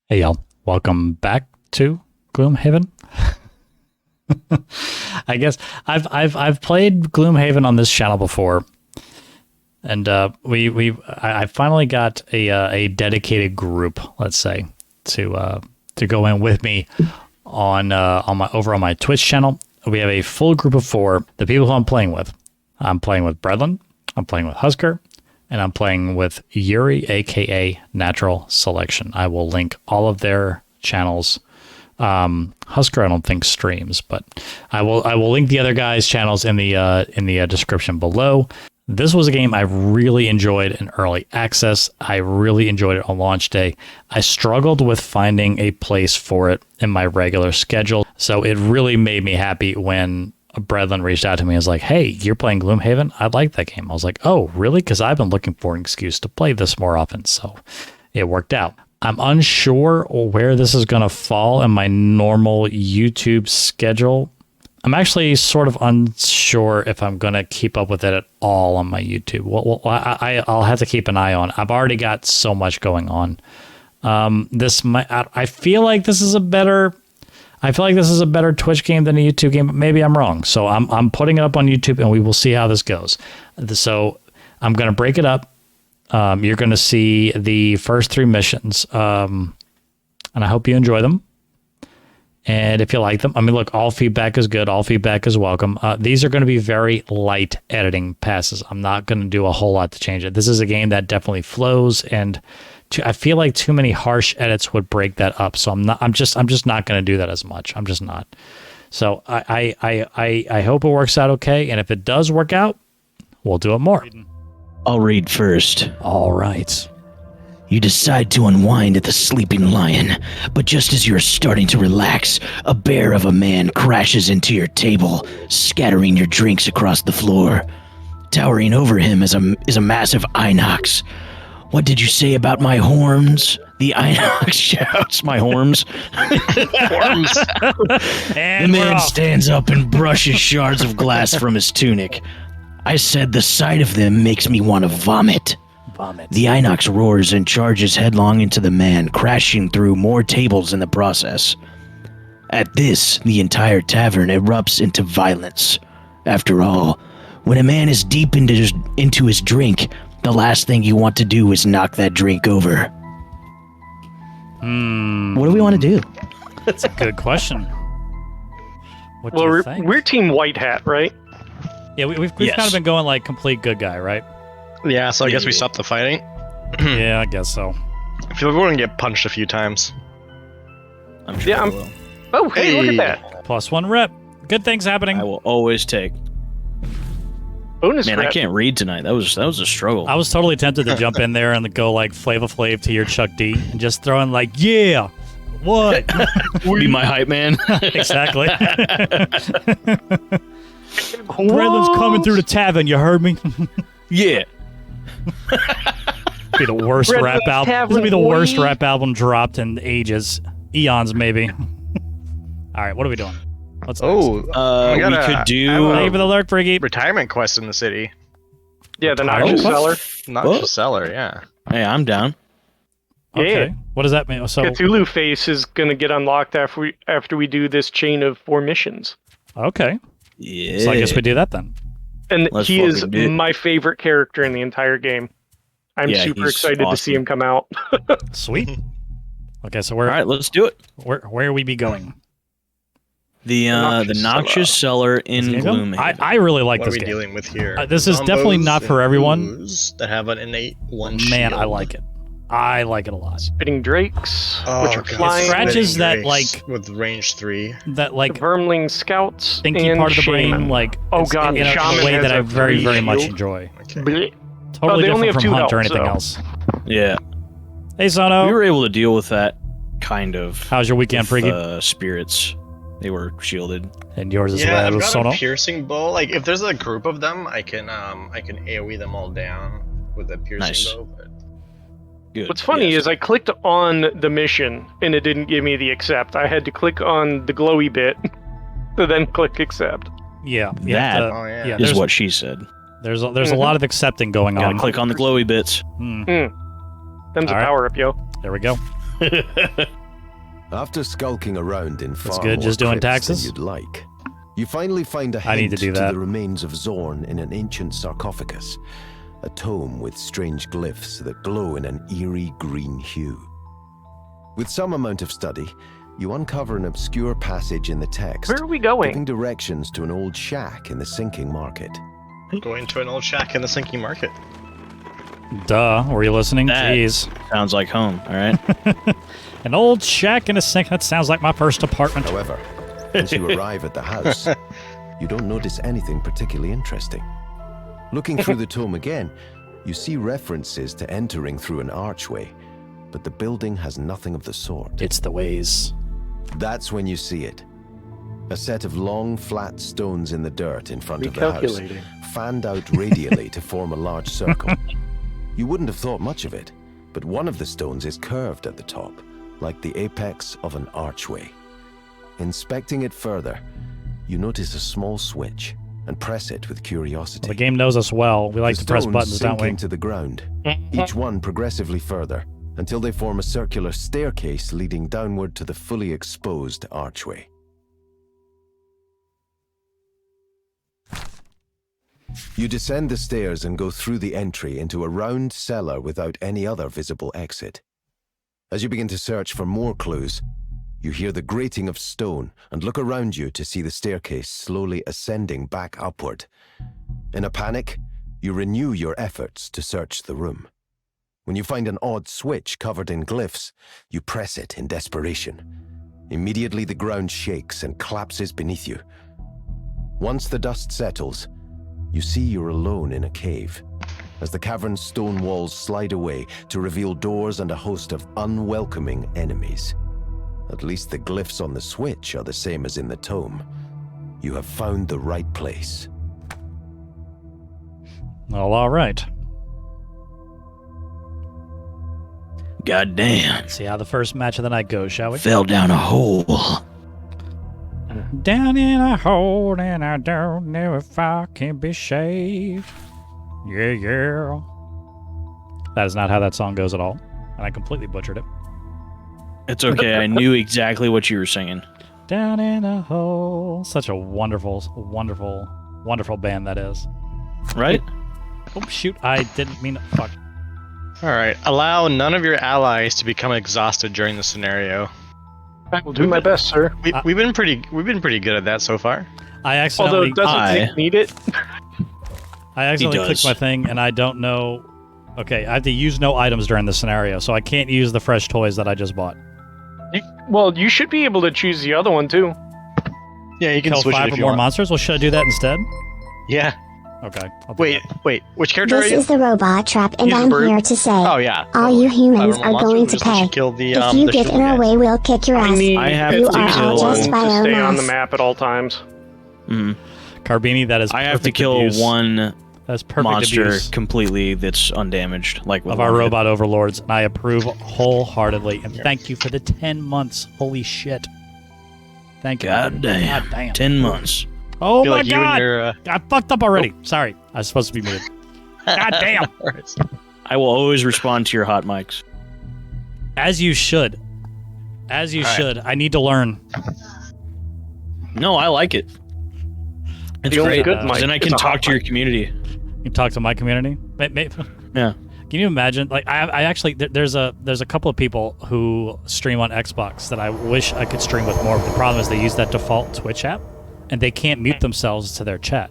Hey y'all, welcome back to Gloomhaven. I guess I've played Gloomhaven on this channel before, and I finally got a dedicated group, let's say, to go in with me on my Twitch channel. We have a full group of 4. The people who I'm playing with Brethlin, I'm playing with Husker, and I'm playing with Yuri, aka NaturalSelection. I will link all of their channels. Husker, I don't think streams, but I will link the other guys' channels in the description below. This was a game I really enjoyed in early access. I really enjoyed it on launch day. I struggled with finding a place for it in my regular schedule, so it really made me happy when Brethlin reached out to me and was like, hey, you're playing Gloomhaven? I like that game. I was like, oh, really? Because I've been looking for an excuse to play this more often, so it worked out. I'm unsure where this is going to fall in my normal YouTube schedule. I'm actually sort of unsure if I'm going to keep up with it at all on my YouTube. Well, I'll have to keep an eye on. I've already got so much going on. I feel like this is a better Twitch game than a YouTube game, but maybe I'm wrong. So I'm putting it up on YouTube, and we will see how this goes. So I'm going to break it up. You're going to see the first 3 missions, and I hope you enjoy them. And if you like them, I mean, look, all feedback is good. All feedback is welcome. These are going to be very light editing passes. I'm not going to do a whole lot to change it. This is a game that definitely flows, and I feel like too many harsh edits would break that up. So I'm just not going to do that as much. I'm just not. So I hope it works out okay. And if it does work out, we'll do it more. I'll read first. All right. You decide to unwind at the sleeping lion, but just as you're starting to relax, a bear of a man crashes into your table, scattering your drinks across the floor. Towering over him is a massive inox. What did you say about my horns? The inox shouts, my horns. Horns. The man stands up and brushes shards of glass from his tunic. I said the sight of them makes me want to vomit. The inox roars and charges headlong into the man, crashing through more tables in the process. At this, the entire tavern erupts into violence. After all, when a man is deep into his drink, the last thing you want to do is knock that drink over. What do we want to do? That's a good question. What do Well, you think? we're Team White Hat, right? Yeah, we've Yes. kind of been going like complete good guy, right? Yeah, so I guess we stopped the fighting. Yeah, I guess so. I feel like we're gonna get punched a few times. I'm sure Yeah, I I'm- will. Oh, hey, look Hey. at that. +1 rep. Good things happening. I will always take. Bonus Man, I rep. can't read tonight. That was a struggle. I was totally tempted to jump in there and go like Flava Flav to your Chuck D and just throw in like, yeah, what? Be my hype man. Exactly. Brethlин's coming through the tavern, you heard me? Yeah. Be the worst Brethlin rap album. Tavern, This would be the worst boy. rap album dropped in ages. Eons, maybe. All right, what are we doing? What's next? We we gotta could have do. Thank you for the lurk, Friggy. retirement quest in the city. Yeah, the Oh, Noxious what? Cellar. Noxious Cellar, yeah. Hey, I'm down. Okay. Yeah. What does that mean? So, Cthulhu Face is going to get unlocked after we do this chain of 4 missions. okay. Yeah. So I guess we do that then. And Let's he is fucking do it. my favorite character in the entire game. I'm Yeah, super he's excited to see awesome. him come out. Sweet. Okay, so All right, let's do it. where we be going? The Noxious Noxious Cellar in This game? Gloomhaven. I really like What are this we game. dealing with here? This is definitely not for Zombos everyone. and ooze that have an innate one Man, I shield. like it. I like it a lot. Spitting Drakes, Oh, which are God. flying. Scratches Spitting that, Drakes like- with range 3. That like Vermling Scouts thinky and part of the Shaman. brain, like Oh, it's God, in a Shaman way has that I a very, free very much shield. enjoy. Okay. Blech. Totally they only different have from 2 Hunt or health, anything so- else. Yeah. Hey, Sono. We were able to deal with that, kind of. How's your weekend, with, Friggy? Spirits. They were shielded. And yours as Yeah, well, I've got Sono. a piercing bow. Like, if there's a group of them, I can AoE them all down with a piercing Nice. bow. But Good. What's funny yes. is I clicked on the mission and it didn't give me the accept. I had to click on the glowy bit to then click accept. Yeah, That oh yeah. yeah, is there's- what she said. There's a Mhm. lot of accepting going Gotta on. click on the glowy bits. Hmm, Them's a All right. power up, yo. there we go. After skulking around in far good, more just doing crypts taxes? than you'd like, you finally find a I need hint to do that. the remains of Zorn in an ancient sarcophagus, a tome with strange glyphs that glow in an eerie green hue. With some amount of study, you uncover an obscure passage in the text, Where are we going? giving directions to an old shack in the sinking market. Going to an old shack in the sinking market. Duh. Were you listening? That- Jeez. Sounds like home, all right? An old shack in a sink. That sounds like my first apartment. However, once you arrive at the house, you don't notice anything particularly interesting. Looking through the tome again, you see references to entering through an archway, but the building has nothing of the sort. It's the ways. That's when you see it. A set of long, flat stones in the dirt in front of the house, fanned out radially to form a large circle. You wouldn't have thought much of it, but one of the stones is curved at the top, like the apex of an archway. Inspecting it further, you notice a small switch and press it with curiosity. Well, the game knows us well. We like The to press stones buttons, sink don't we? into the ground, each one progressively further, until they form a circular staircase leading downward to the fully exposed archway. You descend the stairs and go through the entry into a round cellar without any other visible exit. As you begin to search for more clues, you hear the grating of stone and look around you to see the staircase slowly ascending back upward. In a panic, you renew your efforts to search the room. When you find an odd switch covered in glyphs, you press it in desperation. Immediately the ground shakes and collapses beneath you. Once the dust settles, you see you're alone in a cave, as the cavern's stone walls slide away to reveal doors and a host of unwelcoming enemies. At least the glyphs on the switch are the same as in the tome. You have found the right place. Well, all right. Goddamn. See how the first match of the night goes, shall we? Fell down a hole. Down in a hole, and I don't know if I can be saved. Yeah, yeah. That is not how that song goes at all, and I completely butchered it. It's okay. I knew exactly what you were singing. Down in a hole. Such a wonderful, wonderful, wonderful band that is. Right? Oh, shoot. I didn't mean... Fuck. Alright, allow none of your allies to become exhausted during the scenario. I will do my best, sir. We've been pretty good at that so far. I Although accidentally... it doesn't Nick need it. I accidentally clicked my thing, and I don't know... Okay, I have to use no items during the scenario, so I can't use the fresh toys that I just bought. Well, you should be able to choose the other one, too. Yeah, you can Kill switch it 5 if or you more want. monsters? Well, should I do that instead? Yeah. Okay. I'll do that. Wait, which character This are you? is the robot trap, and He's the I'm bird? here to say, Oh, yeah. all you humans Five or more are going monsters, to we just pay. kill the, If you the get in our sugar way, we'll kick your I ass. need I have You to are kill all just by to our stay on the math. map at all times. Carbini, that is I have to perfect kill abuse. one That's perfect monster abuse completely that's undamaged, like with of our one hit. robot overlords, and I approve wholeheartedly. And thank you for the 10 months. Holy shit. Thank you. God damn. God damn. 10 months. Oh feel my like you and god. your, I fucked up already. Sorry. I was supposed to be muted. God damn. I will always respond to your hot mics. As you should. As you All right. should. I need to learn. No, I like it. It's The only great. good Uh, mic Then I is can a talk hot to your mic. community. You talk to my community. Yeah. Can you imagine? Like, I actually there's a couple of people who stream on Xbox that I wish I could stream with more. But the problem is they use that default Twitch app, and they can't mute themselves to their chat.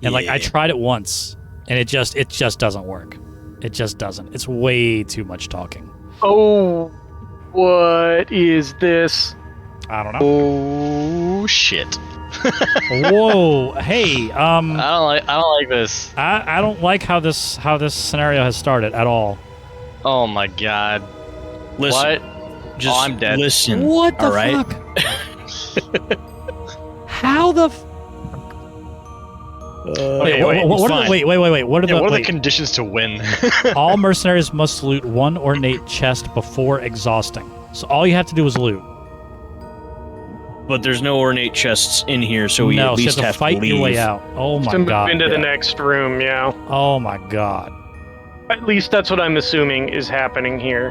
And like, I tried it once, and it just doesn't work. It just doesn't. It's way too much talking. Oh, what is this? I don't know. Oh shit! Whoa. Hey. I don't like this. I don't like how this scenario has started at all. Oh my god! Listen. What? Just I'm dead. listen. What the all right? fuck? How the? Okay, wait, what are fine. the, wait. What are Yeah, the? what are the wait. conditions to win? All mercenaries must loot one ornate chest before exhausting. So all you have to do is loot. But there's no ornate chests in here, so we no, at so you least have to fight leave. your way out. Oh my to move god. into the next room, yeah. Oh my god. At least that's what I'm assuming is happening here.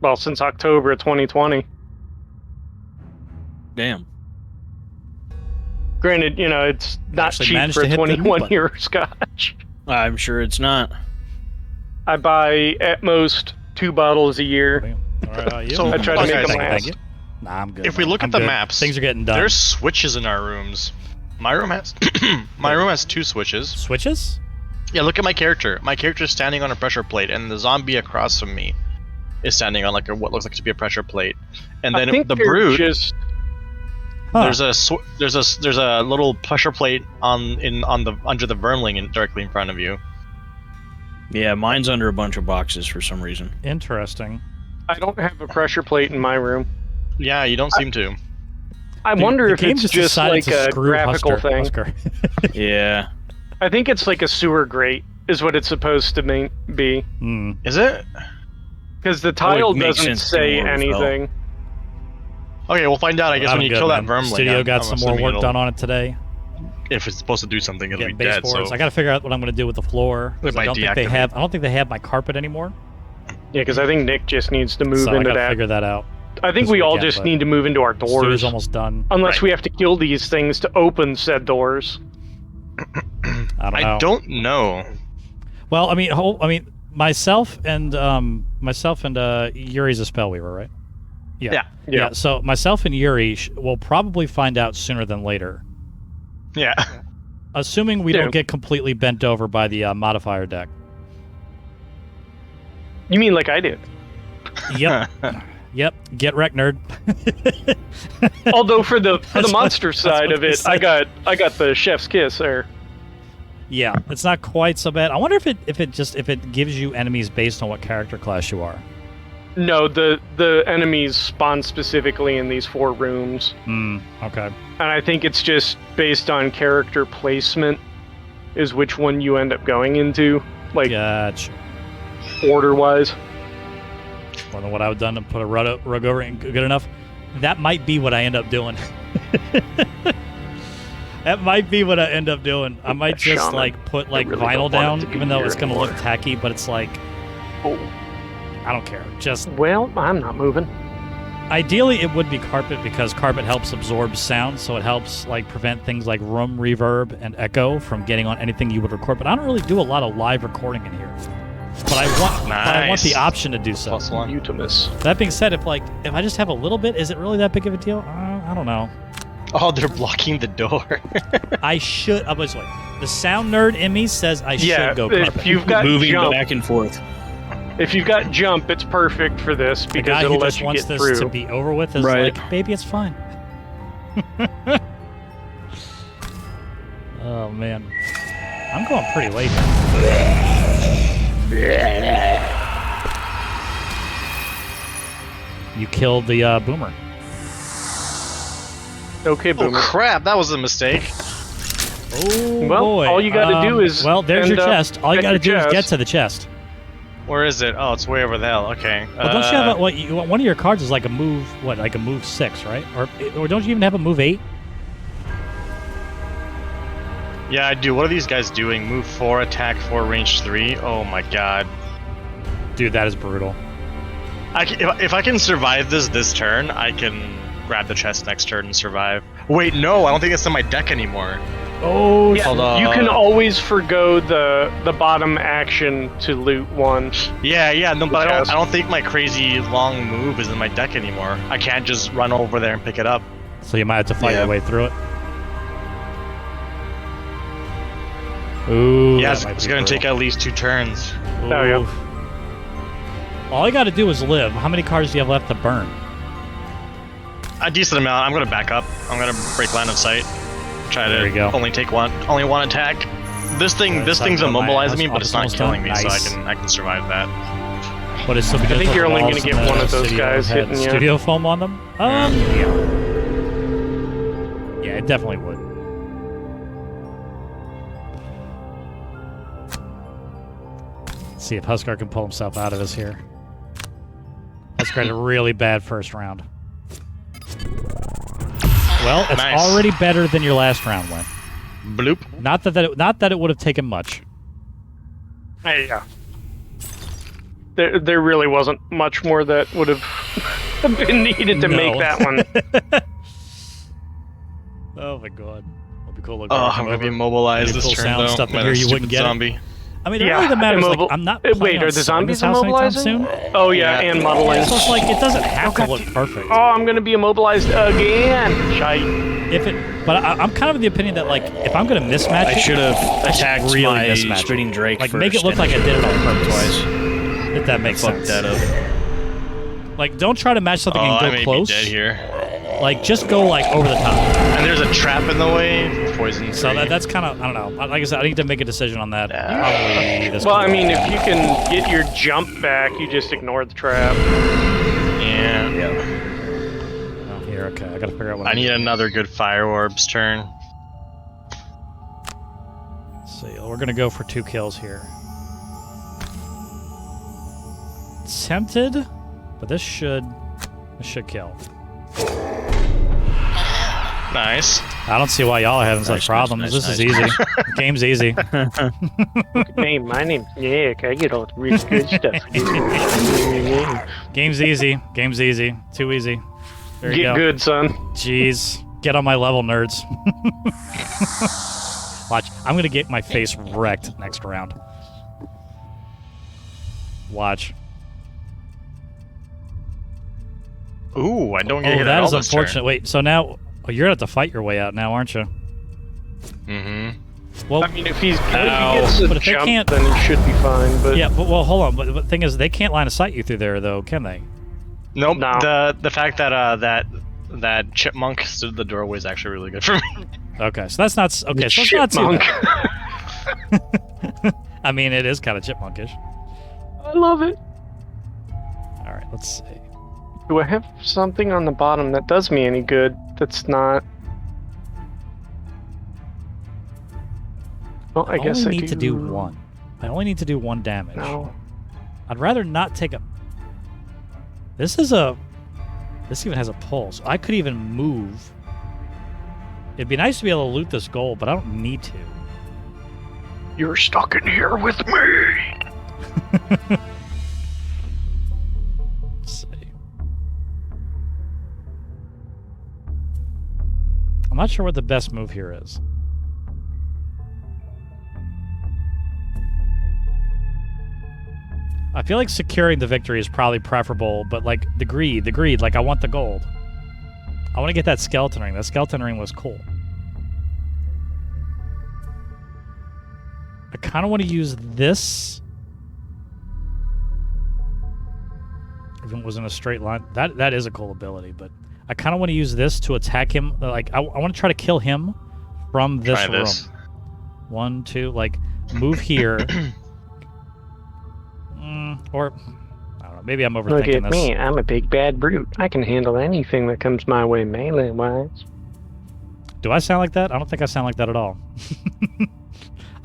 Well, since October of 2020. Damn. Granted, it's not Actually cheap managed for to a hit the mute 21-year scotch. I'm sure it's not. I buy at most 2 bottles a year. All right, how are you? So, I try to okay, make them so- last. Thank you. Nah, I'm good. If we man. look I'm at the good. maps, things are getting done. There's switches in our rooms. My room has my room has 2 switches. switches. Yeah, look at my character. My character's standing on a pressure plate, and the zombie across from me is standing on what looks like to be a pressure plate. And I then think the they're brute, just Huh. there's a little pressure plate under the vermling directly in front of you. Yeah, mine's under a bunch of boxes for some reason. Interesting. I don't have a pressure plate in my room. Yeah, you don't seem to. I wonder The if game it's just decided like to a screw graphical thing. Husker. Yeah. I think it's like a sewer grate is what it's supposed to be. Hmm. Is it? Because the tile makes doesn't sense to say more as well. anything. Okay, we'll find out. I guess I'm when you good, kill that man. vermling. Studio got I'm some more assuming work it'll- done on it today. If it's supposed to do something, it'll Get be dead. baseboards. So I got to figure out what I'm going to do with the floor. 'cause It I might don't think they deactivate. have. I don't think they have my carpet anymore. Yeah, because I think Nick just needs to move so I into got to that. figure that out. I think this we all weekend, just but need to move into our Studio's doors. almost done. Unless Right. we have to kill these things to open said doors. I don't know. I don't know. Well, I mean, myself and Yuri's a spellweaver, right? Yeah. Yeah. So myself and Yuri will probably find out sooner than later, Yeah. assuming we Yeah. don't get completely bent over by the modifier deck. You mean like I did? Yep. Yep. Get wrecked, nerd. Although for the That's monster what side of they it, say. I got the chef's kiss there. Yeah, it's not quite so bad. I wonder if it gives you enemies based on what character class you are. No, the enemies spawn specifically in these 4 rooms. Okay. And I think it's just based on character placement is which one you end up going into, like Gotcha. order-wise. More than what I would have done to put a rug over it good enough. That might be what I end up doing. That might be what I end up doing. I might just Shaman. like put like really vinyl don't want it down, to be even though here it's gonna look anymore. tacky, but it's like Oh. I don't care. Just Well, I'm not moving. ideally it would be carpet because carpet helps absorb sound, so it helps like prevent things like room reverb and echo from getting on anything you would record. But I don't really do a lot of live recording in here. But I want the Nice. option to do so. +1. Utimus. That being said, if I just have a little bit, is it really that big of a deal? I don't know. Oh, they're blocking the door. I should. I was like, the sound nerd in me says I Yeah, should go if carpet. you've got Moving jump, back and forth. if you've got jump, it's perfect for this The because guy it'll who let just you wants get this through. to be over with is Right. like, baby, it's fine. Oh man, I'm going pretty late. You killed the boomer. Okay, Oh boomer. crap! That was a mistake. Oh Well, boy. all you gotta do is well, there's your end up chest. All you at gotta do your is get chest. to the chest. Where is it? Oh, it's way over the hell. Okay. Well, don't you have one of your cards is like a move? What, like a move 6, right? Or don't you even have a move 8? Yeah, I do. What are these guys doing? Move 4, attack 4, range 3. Oh my god. Dude, that is brutal. If I can survive this turn, I can grab the chest next turn and survive. Wait, no, I don't think it's in my deck anymore. Oh, Yeah, Hold on. you can always forgo the bottom action to loot 1. Yeah, no, but Chest. I don't think my crazy long move is in my deck anymore. I can't just run over there and pick it up. so you might have to fight Yeah. your way through it. Ooh, Yeah, that might it's be gonna take brutal. at least 2 turns. Oh, yeah. Oof. All I got to do is live. How many cards do you have left to burn? A decent amount. I'm gonna back up. I'm gonna break line of sight. Try There we go. to only one attack. This thing's That's not immobilizing me, my- but it's not almost killing done. me, so Nice. I can survive that. What is so? I think you're only gonna get one of those guys hitting you. Studio foam on them. Yeah. Yeah, it definitely would. Let's see if Huskar can pull himself out of this here. Huskar had a really bad first round. Well, it's Nice. already better than your last round went. Bloop. Not that it would have taken much. Hey, yeah. There really wasn't much more that would have been needed to make that one. Oh my god. That'd be cool. I'm gonna be immobilized this cool turn sound though. stuff in by here the you wouldn't stupid get. zombie. I mean, it really matters. Like, I'm not. Wait, planning are on the selling zombies this house anytime immobilizing? soon. Oh yeah, and muddling. So it's like it doesn't have to look perfect. Oh, I'm gonna be immobilized again. But I'm kind of of the opinion that like if I'm gonna mismatch, I should have attacked really my mismatch spinning drake like first. make it look like I did it on purpose. If that makes Fuck sense. that up. Like, don't try to match something and I go may close. be dead here. Like, just go like over the top. And there's a trap in the way. Poison. So that's kind of, I don't know. Like I said, I need to make a decision on that. Probably this Well, I coming mean, week. if you can get your jump back, you just ignore the trap. Yeah. Oh, here, okay. I gotta figure out what I need another good fire orbs turn. Let's see, we're gonna go for 2 kills here. Tempted, but this should kill. Nice. I don't see why y'all are having such problems. This is easy. The game's easy. Hey, my name's Nick. I get all the really good stuff. Game's easy. Game's easy. Too easy. There you Get go. good, son. Jeez. Get on my level, nerds. Watch. I'm gonna get my face wrecked next round. Watch. Ooh, I don't get hit Oh, that at is all this unfortunate. turn. Wait, so now you're gonna have to fight your way out now, aren't you? Mm-hmm. Well, I mean, if he Ow. gets a But if they jump, can't- then he should be fine. But yeah, but well, hold on. But the thing is, they can't line of sight you through there, though, can they? Nope. No. The fact that that chipmunk stood at the doorway is actually really good for me. Okay, so that's not okay. So it's not too chipmunk. bad. I mean, it is kind of chipmunkish. I love it. All right, let's see. Do I have something on the bottom that does me any good? That's not. Well, I guess only I need to do 1. I only need to do 1 damage. No. I'd rather not take a. This even has a pulse. I could even move. It'd be nice to be able to loot this gold, but I don't need to. You're stuck in here with me. Let's see. I'm not sure what the best move here is. I feel like securing the victory is probably preferable, but like the greed, like I want the gold. I want to get that skeleton ring. That skeleton ring was cool. I kind of want to use this. If it was in a straight line, that is a cool ability, but I kind of want to use this to attack him. Like I want to try to kill him from this room. 1, 2, like move here. Or I don't know. Maybe I'm overthinking Look at this. me. I'm a big bad brute. I can handle anything that comes my way melee-wise. Do I sound like that? I don't think I sound like that at all.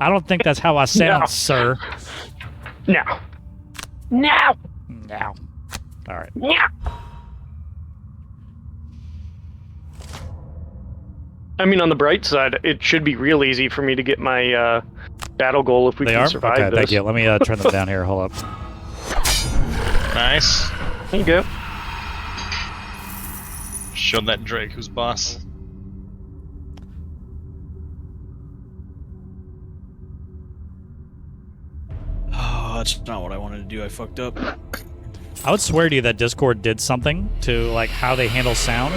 I don't think that's how I sound, No. sir. No. No. No. All right. No. I mean, on the bright side, it should be real easy for me to get my battle goal if we They can are? survive Okay, this. thank you. Let me turn them down here. Hold up. Nice. There you go. Show that Drake who's boss. Oh, that's not what I wanted to do. I fucked up. I would swear to you that Discord did something to like how they handle sound,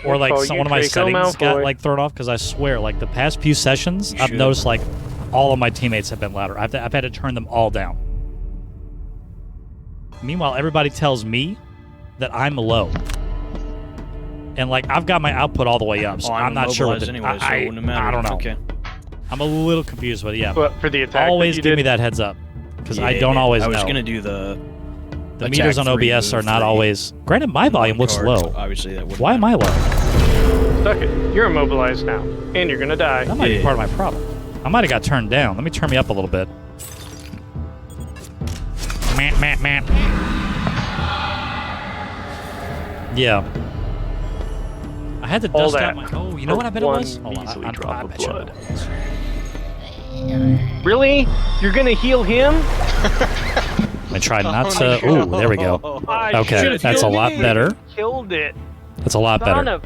or like call you one of my Draco settings got Malfoy. like thrown off because I swear like the past few sessions I've should. noticed like all of my teammates have been louder. I've had to turn them all down. Meanwhile, everybody tells me that I'm low. And like I've got my output all the way up, so Oh, I'm not sure what immobilized the, anyway, so it wouldn't have mattered. I don't know. Okay. I'm a little confused with it. Yeah, But for the attack, always that you give did, me that heads up because I Yeah, don't always I was know. gonna do the The meters on attack 3, OBS are move not 3. always. Granted, my volume looks cards, low. Obviously, that wouldn't Why am I matter. low? Suck it. You're immobilized now, and you're gonna die. That might be Yeah. part of my problem. I might have got turned down. Let me turn me up a little bit. Man. Yeah. I had to All dust out that my. Oh, you know what I bet it one was? Hold on, measly I drop of bet you blood. it was. Really? You're gonna heal him? I tried not to. Ooh, there we go. Okay, that's a lot better. Killed it. That's a lot better. Son of-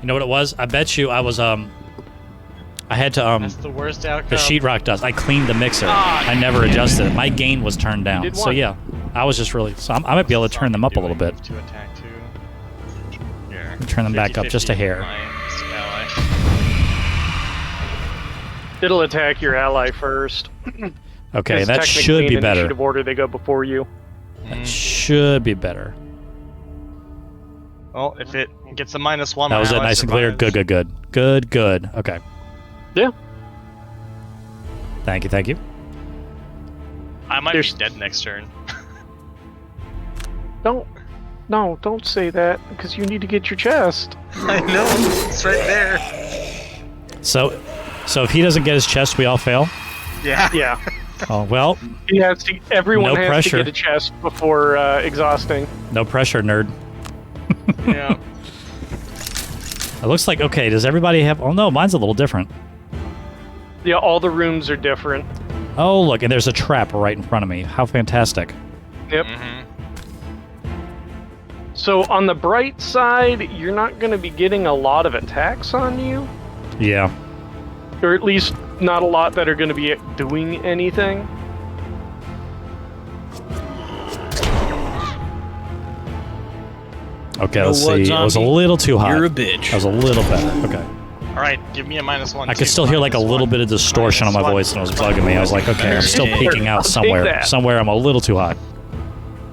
You know what it was? I bet you I was I had to That's the worst outcome. the sheetrock dust. I cleaned the mixer. I never adjusted it. My gain was turned down. did So one. yeah, I was just really. So I might be able to turn them up a little bit. To attack too. Here. Turn them back up just a 50-50 hair. my ally. It'll attack your ally first. Okay, 'Cause that technically should be in better. initiative order, they go before you. That should be better. Well, if it gets a -1, That was my it. ally Nice and clear. survives. Good. Okay. Yeah. Thank you. I might There's- be dead next turn. Don't say that, because you need to get your chest. I know. It's right there. So if he doesn't get his chest, we all fail. Yeah. Yeah. Oh well, Everyone No has pressure. to get a chest before exhausting. no pressure, nerd. Yeah. It looks like okay. Does everybody have? Oh no, mine's a little different. Yeah, all the rooms are different. Oh look, and there's a trap right in front of me. How fantastic! Yep. Mm-hmm. So on the bright side, you're not going to be getting a lot of attacks on you, Yeah. or at least not a lot that are going to be doing anything. Okay, You know let's what, see. It was a zombie? little too hot. You're a bitch. That was a little better. Okay. All right, give me a -1. I could still hear like a little bit of distortion on my voice, and it was bugging me. I was like, okay, I'm still peeking out I'll take somewhere. that. Somewhere I'm a little too hot.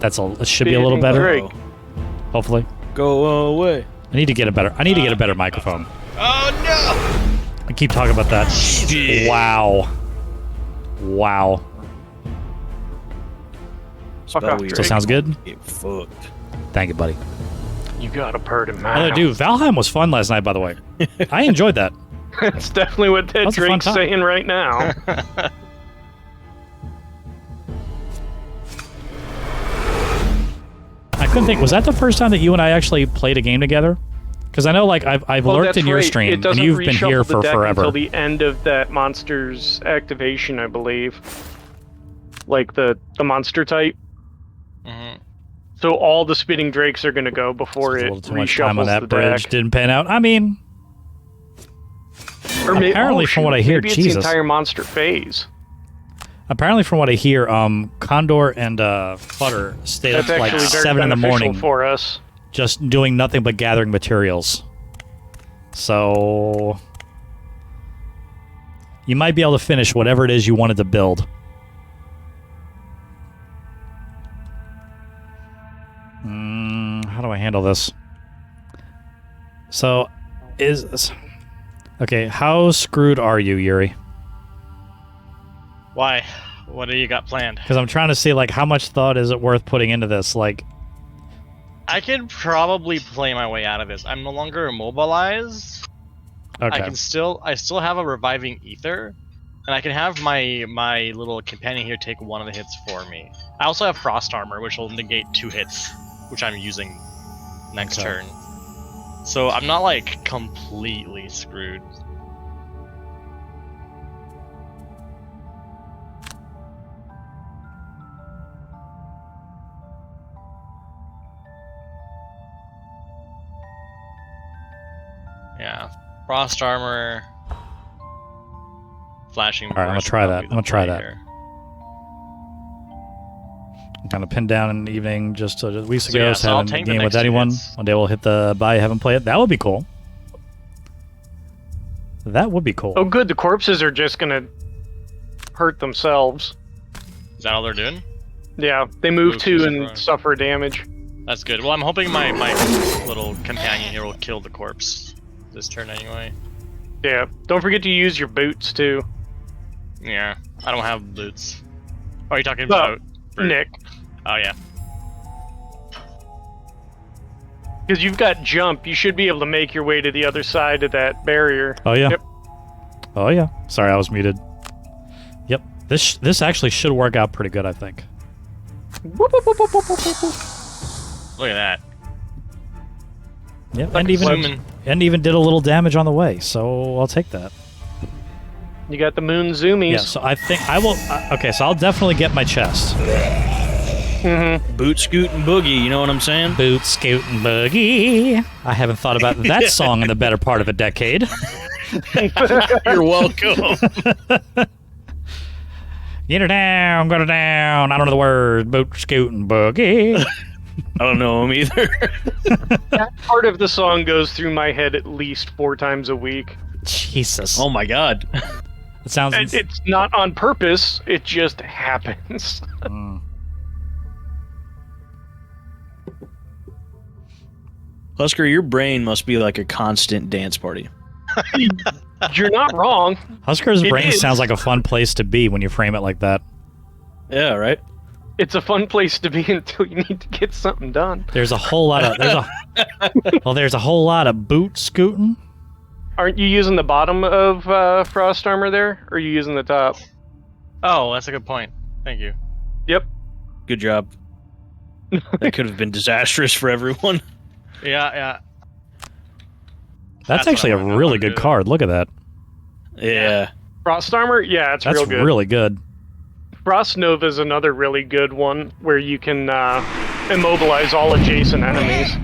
It should be a little better. Drake. Hopefully. Go away. I need to get a better microphone. Oh no! I keep talking about that. Wow. Fuck off, Spell Still sounds good? Get fucked. Thank you, buddy. You got a bird in Oh, my dude, Valheim was fun last night, by the way. I enjoyed that. That's definitely what that was a fun Drake's time. saying right now. I couldn't think. Was that the first time that you and I actually played a game together? Because I know, like, I've Well, lurked that's in your right. stream, It and doesn't you've been here reshuffle the for deck forever. until the end of that monster's activation, I believe. Like the monster type. Mhm. So all the spitting drakes are going to go before It's a it little too much time on reshuffles that the bridge. deck. Didn't pan out. I mean, Or may- apparently from what I hear, maybe it's Jesus. the entire monster phase. apparently from what I hear, Condor and Flutter stayed That's up like actually very 7 in the beneficial morning, for us. just doing nothing but gathering materials. So you might be able to finish whatever it is you wanted to build. How do I handle this? So, okay, how screwed are you, Yuri? Why? What do you got planned? Because I'm trying to see, like, how much thought is it worth putting into this? Like, I can probably play my way out of this. I'm no longer immobilized. okay. I still have a reviving ether, and I can have my little companion here take one of the hits for me. I also have frost armor, which will negate 2 hits, which I'm using next Okay. turn. So I'm not like completely screwed. Yeah, frost armor, flashing. All right, I'm gonna burst try will that. be I'm gonna the try play that. here. I'm kind of pinned down in the evening just weeks So ago. yeah, So so I'll haven't tank the game with next 2 anyone. hits. One day we'll hit the buy, haven't played it. That would be cool. That would be cool. Oh, good. The corpses are just going to hurt themselves. Is that all they're doing? Yeah, they move Move to to and suffer. suffer damage. That's good. Well, I'm hoping my little companion here will kill the corpse this turn anyway. Yeah. Don't forget to use your boots, too. Yeah, I don't have boots. Oh, are you talking No, about Nick. Oh yeah. Because you've got jump, you should be able to make your way to the other side of that barrier. Oh yeah. Yep. Oh yeah. Sorry, I was muted. Yep. This actually should work out pretty good, I think. Whoop, whoop, whoop, whoop, whoop, whoop, whoop. Look at that. Yep. Like Zooming. And even did a little damage on the way, so I'll take that. You got the moon zoomies. Yeah. So I think I will. Okay. So I'll definitely get my chest. Boot, scoot, and boogie, you know what I'm saying? Boot, scoot, and boogie. I haven't thought about that song in the better part of a decade. You're welcome. Get her down, go down. I don't know the words. Boot, scoot, and boogie. I don't know him either. That part of the song goes through my head at least 4 times a week. Jesus. Oh my god. It sounds... And it's not on purpose, it just happens. Husker, your brain must be like a constant dance party. You're not wrong. Husker's It brain is. sounds like a fun place to be when you frame it like that. Yeah, right? It's a fun place to be until you need to get something done. There's a whole lot of... There's a whole lot of boot scooting. Aren't you using the bottom of frost armor there? Or are you using the top? Oh, that's a good point. Thank you. Yep. Good job. That could have been disastrous for everyone. Yeah. That's That's actually a what I really wanted to good do. card. Look at that. Yeah. Frost armor? Yeah, it's That's real good. really good. Frost Nova is another really good one where you can immobilize all adjacent enemies.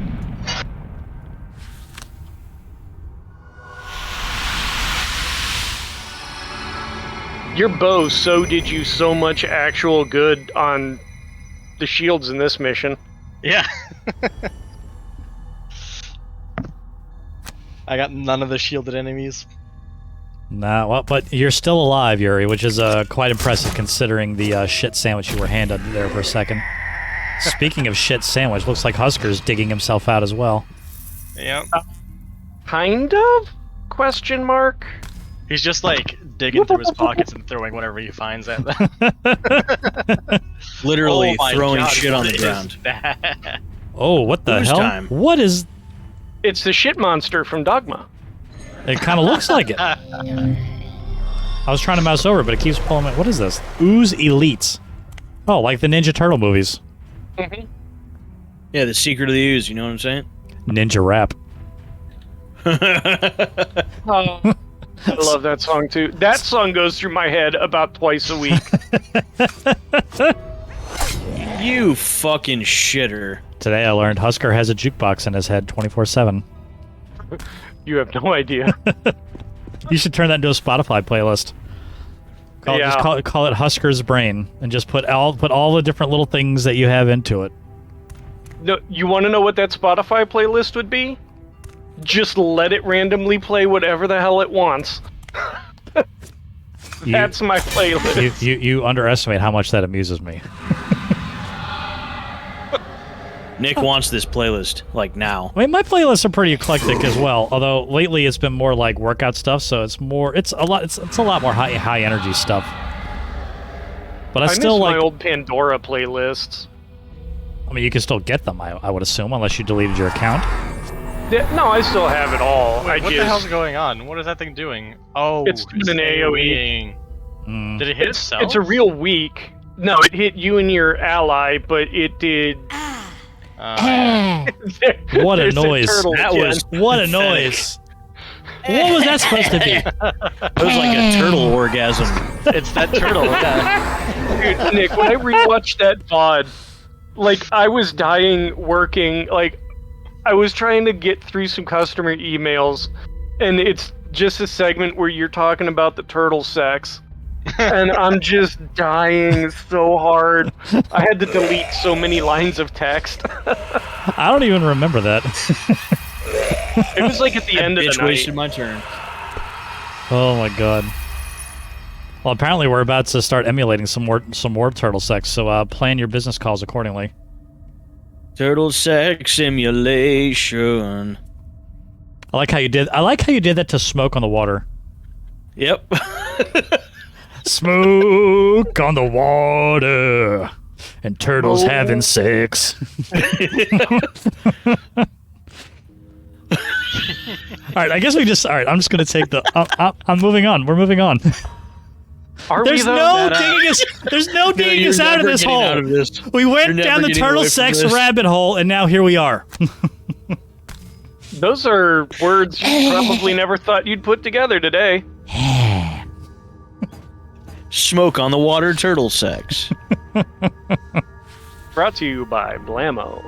Your bow did you so much actual good on the shields in this mission. Yeah. I got none of the shielded enemies. Nah, well, but you're still alive, Yuri, which is quite impressive considering the shit sandwich you were handed there for a second. Speaking of shit sandwich, looks like Husker's digging himself out as well. Yep. Kind of? Question mark? He's just like digging through his pockets and throwing whatever he finds at them. Literally Oh my throwing God, shit on what the is ground. that? Oh, what the Whose hell? time? What is... It's the shit monster from Dogma. It kind of looks like it. I was trying to mouse over, but it keeps pulling me... What is this? Ooze Elites. Oh, like the Ninja Turtle movies. Yeah, the secret of the ooze, you know what I'm saying? Ninja Rap. Oh, I love that song too. That song goes through my head about twice a week. You fucking shitter. Today I learned Husker has a jukebox in his head 24/7. You have no idea. You should turn that into a Spotify playlist. Yeah. Just call it Husker's Brain, and just put all the different little things that you have into it. No, you want to know what that Spotify playlist would be? Just let it randomly play whatever the hell it wants. That's my playlist. You underestimate how much that amuses me. Nick wants this playlist, like now. I mean, my playlists are pretty eclectic as well. Although lately it's been more like workout stuff, so it's a lot more high energy stuff. But I still miss like. my old Pandora playlists. I mean, you can still get them. I would assume, unless you deleted your account. No, I still have it all. Wait, what the hell's going on? What is that thing doing? Oh, It's doing an AoE. Mm. Did it hit itself? It's a real weak. No, it hit you and your ally, but it did. What a There's noise! turtle That again. was What a noise! What was that supposed to be? That was like a turtle orgasm. It's that turtle. Yeah. Dude, Nick, when I rewatched that VOD, like, I was dying working, like, I was trying to get through some customer emails, and it's just a segment where you're talking about the turtle sex, and I'm just dying so hard. I had to delete so many lines of text. I don't even remember that. It was like at the end of the Bitch night. wasted my turn. Oh my god. Well, apparently we're about to start emulating some more turtle sex, so plan your business calls accordingly. Turtle sex simulation. I like how you did that to Smoke on the Water. Yep. Smoke on the water and turtles having sex. All right, I guess we just. All right, I'm just gonna take the. I'm moving on. We're moving on. Are There's we though? no digging us. There's no digging us out of this hole. Out of this. We went You're down never the getting turtle away from sex this. rabbit hole, and now here we are. Those are words you probably never thought you'd put together today. Smoke on the water, turtle sex. Brought to you by Blammo.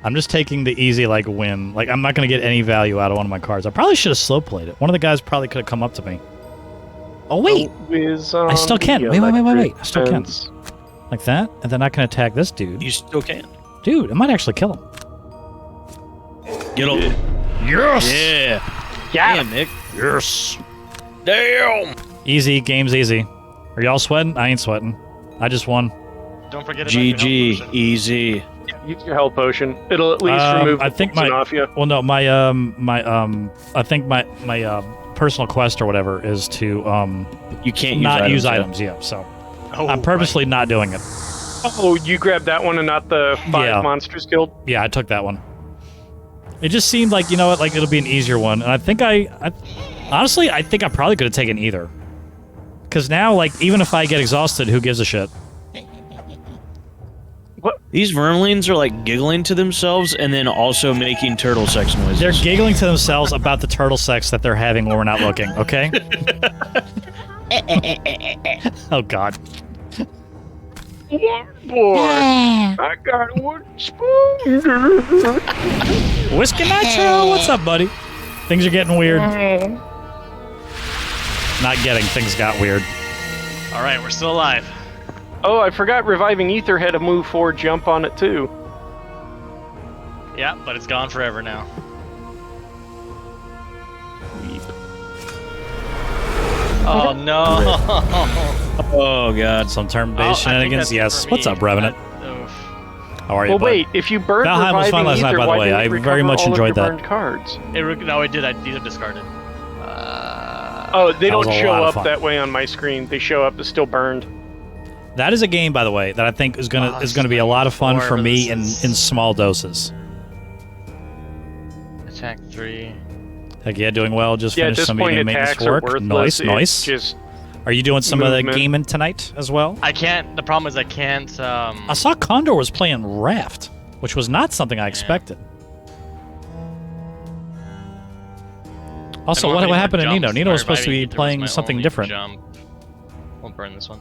I'm just taking the easy like win. Like I'm not gonna get any value out of one of my cards. I probably should have slow played it. One of the guys probably could have come up to me. Oh wait, I still can. Wait. I still can. Like that, and then I can attack this dude. You still can. Dude, I might actually kill him. Get him. Yes. Yeah. Yeah. Damn, Nick. Yes. Damn. Easy, game's easy. Are y'all sweating? I ain't sweating. I just won. Don't forget about your health GG. potion. Easy. Use your health potion. It'll at least remove I the think poison my off you. well, no, I think my personal quest or whatever is to You can't not use yet. items. Yeah, so Oh, I'm purposely not doing it. Oh, you grabbed that one and not the 5 Yeah. monsters killed? Yeah, I took that one. It just seemed like, you know what, like it'll be an easier one, and I think honestly, I think I probably could have taken either. Because now, like, even if I get exhausted, who gives a shit? These vermlings are like giggling to themselves and then also making turtle sex noises. They're giggling to themselves about the turtle sex that they're having when we're not looking, okay? Oh, God. Boy, I got one spoon. Whiskey Nitro, what's up, buddy? Things are getting weird. Not getting, things got weird. All right, we're still alive. Oh, I forgot reviving ether had a move forward jump on it too. Yeah, but it's gone forever now. Oh no! Oh god. Some turn-based I think shenanigans, that's it yes. for What's me. up, Revenant? Oof. How are you, Well, bud? wait. If you burned Valheim was fun reviving last night, ether, by the why way. didn't I it very recover much all of enjoyed your that. burned cards? No, it did. These are discarded. Oh, they That was don't a show lot of up fun. that way on my screen. They show up as still burned. That is a game, by the way, that I think is gonna be a lot of fun for me in small doses. Attack 3. Heck yeah, doing well. Just Yeah, at finished this some point, medium maintenance attacks are work. worthless. Nice. It's just Are you doing some of the movement. gaming tonight as well? I can't. The problem is I can't. I saw Condor was playing Raft, which was not something I expected. Also, I don't what have any happened to more Nino? jumps. Nino was My supposed to be reviving ether was playing my something only different. Jump. Won't burn this one.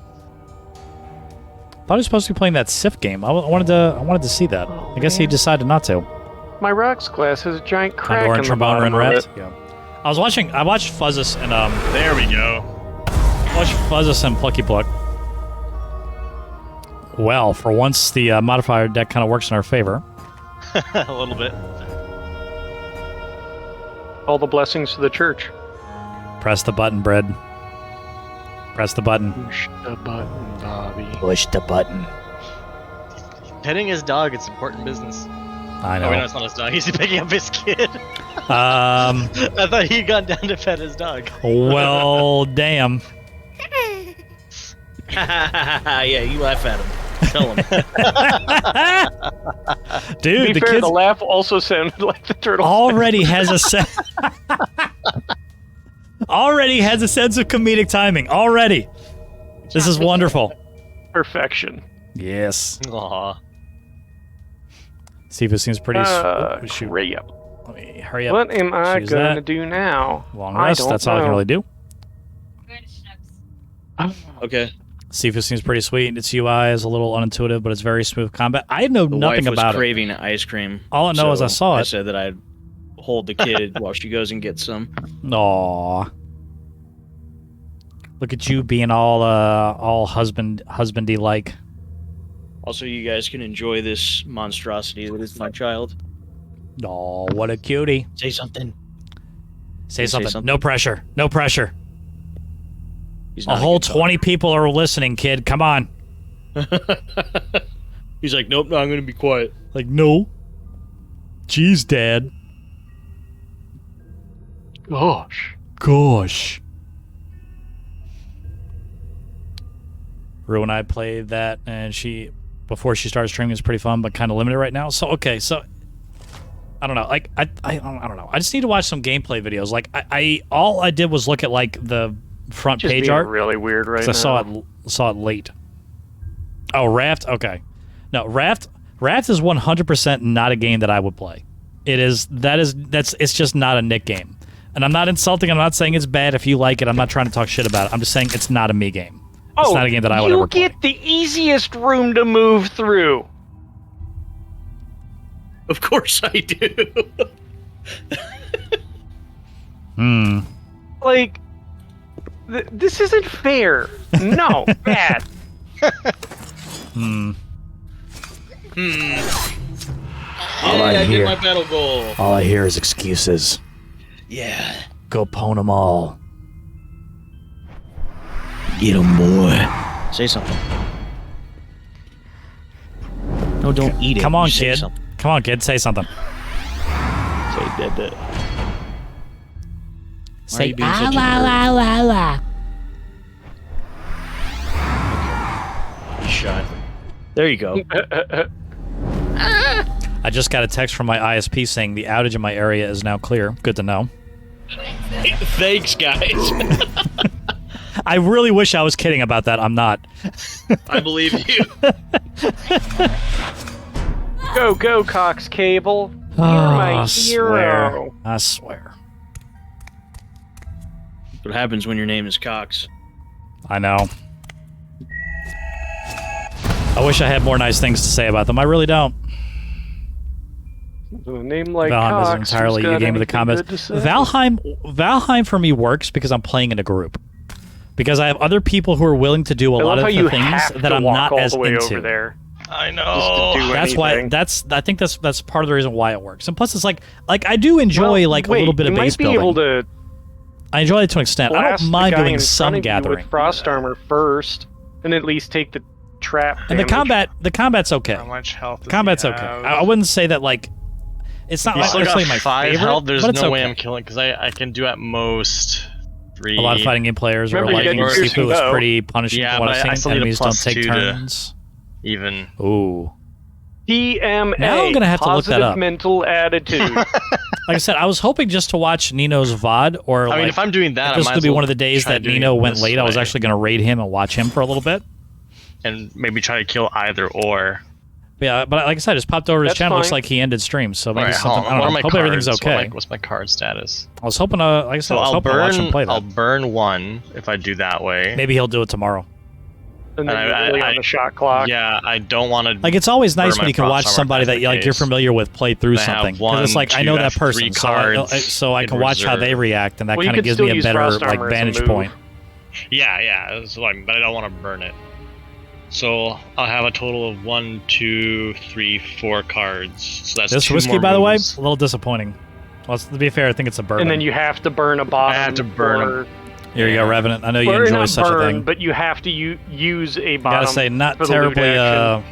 Thought he was supposed to be playing that Sif game. I wanted to see that. I guess he decided not to. my rocks glass has a giant crack Condor in and the Trombone bottom and of Raft. it. Yeah. I watched Fuzzus and There we go. watched Fuzzus and Plucky Pluck. Well, for once, the modifier deck kind of works in our favor. A little bit. All the blessings to the church. Press the button, Bread. Press the button. Push the button, Bobby. Push the button. Petting his dog, it's important business. I Oh, wait, no, know. it's not his dog. He's picking up his kid. Um. I thought he'd gone down to pet his dog. Well, damn. Yeah, you laugh at him. Tell him. To Dude, be the fair, kid the laugh also sounded like the turtle. already has already has a sense of comedic timing. Already. This is wonderful. Perfection. Yes. Aw. See if it seems pretty. Shoot. Hurry up. Let me hurry up. What am I Choose gonna that. do now? Long I rest. don't That's all I can know. really do. Okay. See if it seems pretty sweet. Its UI is a little unintuitive, but it's very smooth combat. I know The nothing wife was about it. craving ice cream. All I know is I saw I it. said that I'd hold the kid while she goes and gets some. Aw. Look at you being all husbandy like. Also, you guys can enjoy this monstrosity that is my child. Aw, what a cutie. Say something. Say Say something. something. No pressure. No pressure. He's A not whole good 20 people are listening, kid. Come on. talker. He's like, nope, no, I'm going to be quiet. Like, no. Jeez, Dad. Gosh. Gosh. Rue and I played that, and before she started streaming, it was pretty fun, but kind of limited right now. So, okay, so I don't know. Like, I don't know. I just need to watch some gameplay videos. Like, all I did was look at like the front Just page being art. really weird right 'Cause now. I saw it late. Oh, Raft. Okay, no, Raft is 100% not a game that I would play. It's just not a Nick game. And I'm not insulting. I'm not saying it's bad. If you like it, I'm not trying to talk shit about it. I'm just saying it's not a me game. Oh, not a game that I would ever play. You get the easiest room to move through. Of course I do. Like, this isn't fair. No, bad. All I hear, my battle goal. All I hear is excuses. Yeah. Go pwn them all. Get 'em, boy. Say something. No, don't eat it. Come on, Just say kid. something. Come on, kid. Say something. Say that. Say ah, la, la, la. Shut. There you go. I just got a text from my ISP saying the outage in my area is now clear. Good to know. Thanks, guys. I really wish I was kidding about that. I'm not. I believe you. Go, Cox Cable. You're my I swear. hero. I swear. What happens when your name is Cox? I know. I wish I had more nice things to say about them. I really don't. With a name like Valheim Cox, is who's entirely got a game of the anything combats. good to say? Valheim for me works because I'm playing in a group. Because I have other people who are willing to do a I lot love of how the you things have that to I'm walk not all as the way into. over there. I Just know. to do That's why. anything. I think that's part of the reason why it works. And plus, it's like I do enjoy Well, like wait, a little bit of you base might be building. able to I enjoy it to an extent. I blast don't the mind guy in doing front some of you gathering. with frost armor first, and at least take the trap And the damage. combat's okay. How much health does Combat's he okay. have? I wouldn't say that like it's not He's still got necessarily my 5 favorite, health. There's but it's no okay. way I'm killing because I can do at most 3. A lot of fighting game players are Remember, you liking got your Sifu is bow. pretty punishing Yeah, from what but I've I seen. still need a Enemies don't +2 take to- turns. even. Ooh. PMA. Now I'm gonna have to look that positive up. mental attitude. Like I said, I was hoping just to watch Nino's VOD or I mean, like if I'm doing that, if I this might could as be well one of the days try that doing Nino it went this late. I was way actually gonna raid him and watch him for a little bit. and maybe try to kill either or. Yeah, but like I said, I just popped over his That's channel. Looks fine. like he ended stream, so maybe Alright, something. hold on. I What don't are know. my Hope everything's cards? okay. What's my card status? I was hoping, like I said, So I was I'll hoping to watch him play I'll that. burn 1 if I do that way. Maybe he'll do it tomorrow. And then I- you're really I- on the shot clock. Yeah, I don't want to. Like it's always nice Burn when my you can watch frost armor somebody if that that's the like you're case. familiar with play through I have something because it's 1, like I know 2, that I have person, 3 so I cards can watch how they in react, and that Well, you kind of could gives still me a use better frost like armor as a vantage move. point. Yeah, but I don't want to burn it. So I'll have a total of 1, 2, 3, 4 cards. So that's This 2 whiskey, more by the way, moves. a little disappointing. Well, to be fair, I think it's a bourbon. And then you have to burn a bottom. I have to burn or, Here you go, Revenant. I know you or enjoy not such burn, a thing. but you have to use a I bottom. gotta say, not for the loot terribly, action.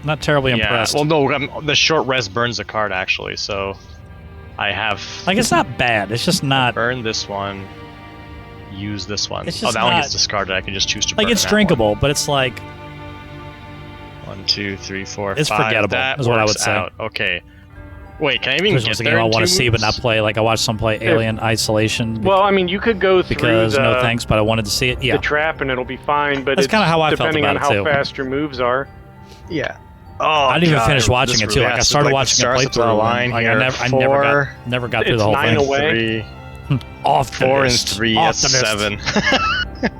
not terribly Yeah. impressed. Well, no, the short rest burns a card actually, so I have Like it's not bad. It's just not burn this one. Use this one. It's Oh, just that one not- gets discarded. I can just choose to burn like it's that drinkable, but it's like One. 1, 2, 3, 4, It's 5. forgettable, That is what I would works say. out. Okay. Wait, can I even there's get just a there game I in want to 2 see but not moves? play. Like I watched some play Alien Isolation Well, I mean, you could go through because the, no thanks, but I wanted to see it. Yeah, the trap and it'll be fine. But That's it's kinda how I felt depending about on it, how too. fast your moves are. Yeah. Oh, I didn't even God, finish watching this it too. really Like I has to, started like, watching a the stars playthrough. line And, like here. I 4, never got through It's the whole 9 thing. away. 3, Off the 4 and list. 3. Off That's the list. 7.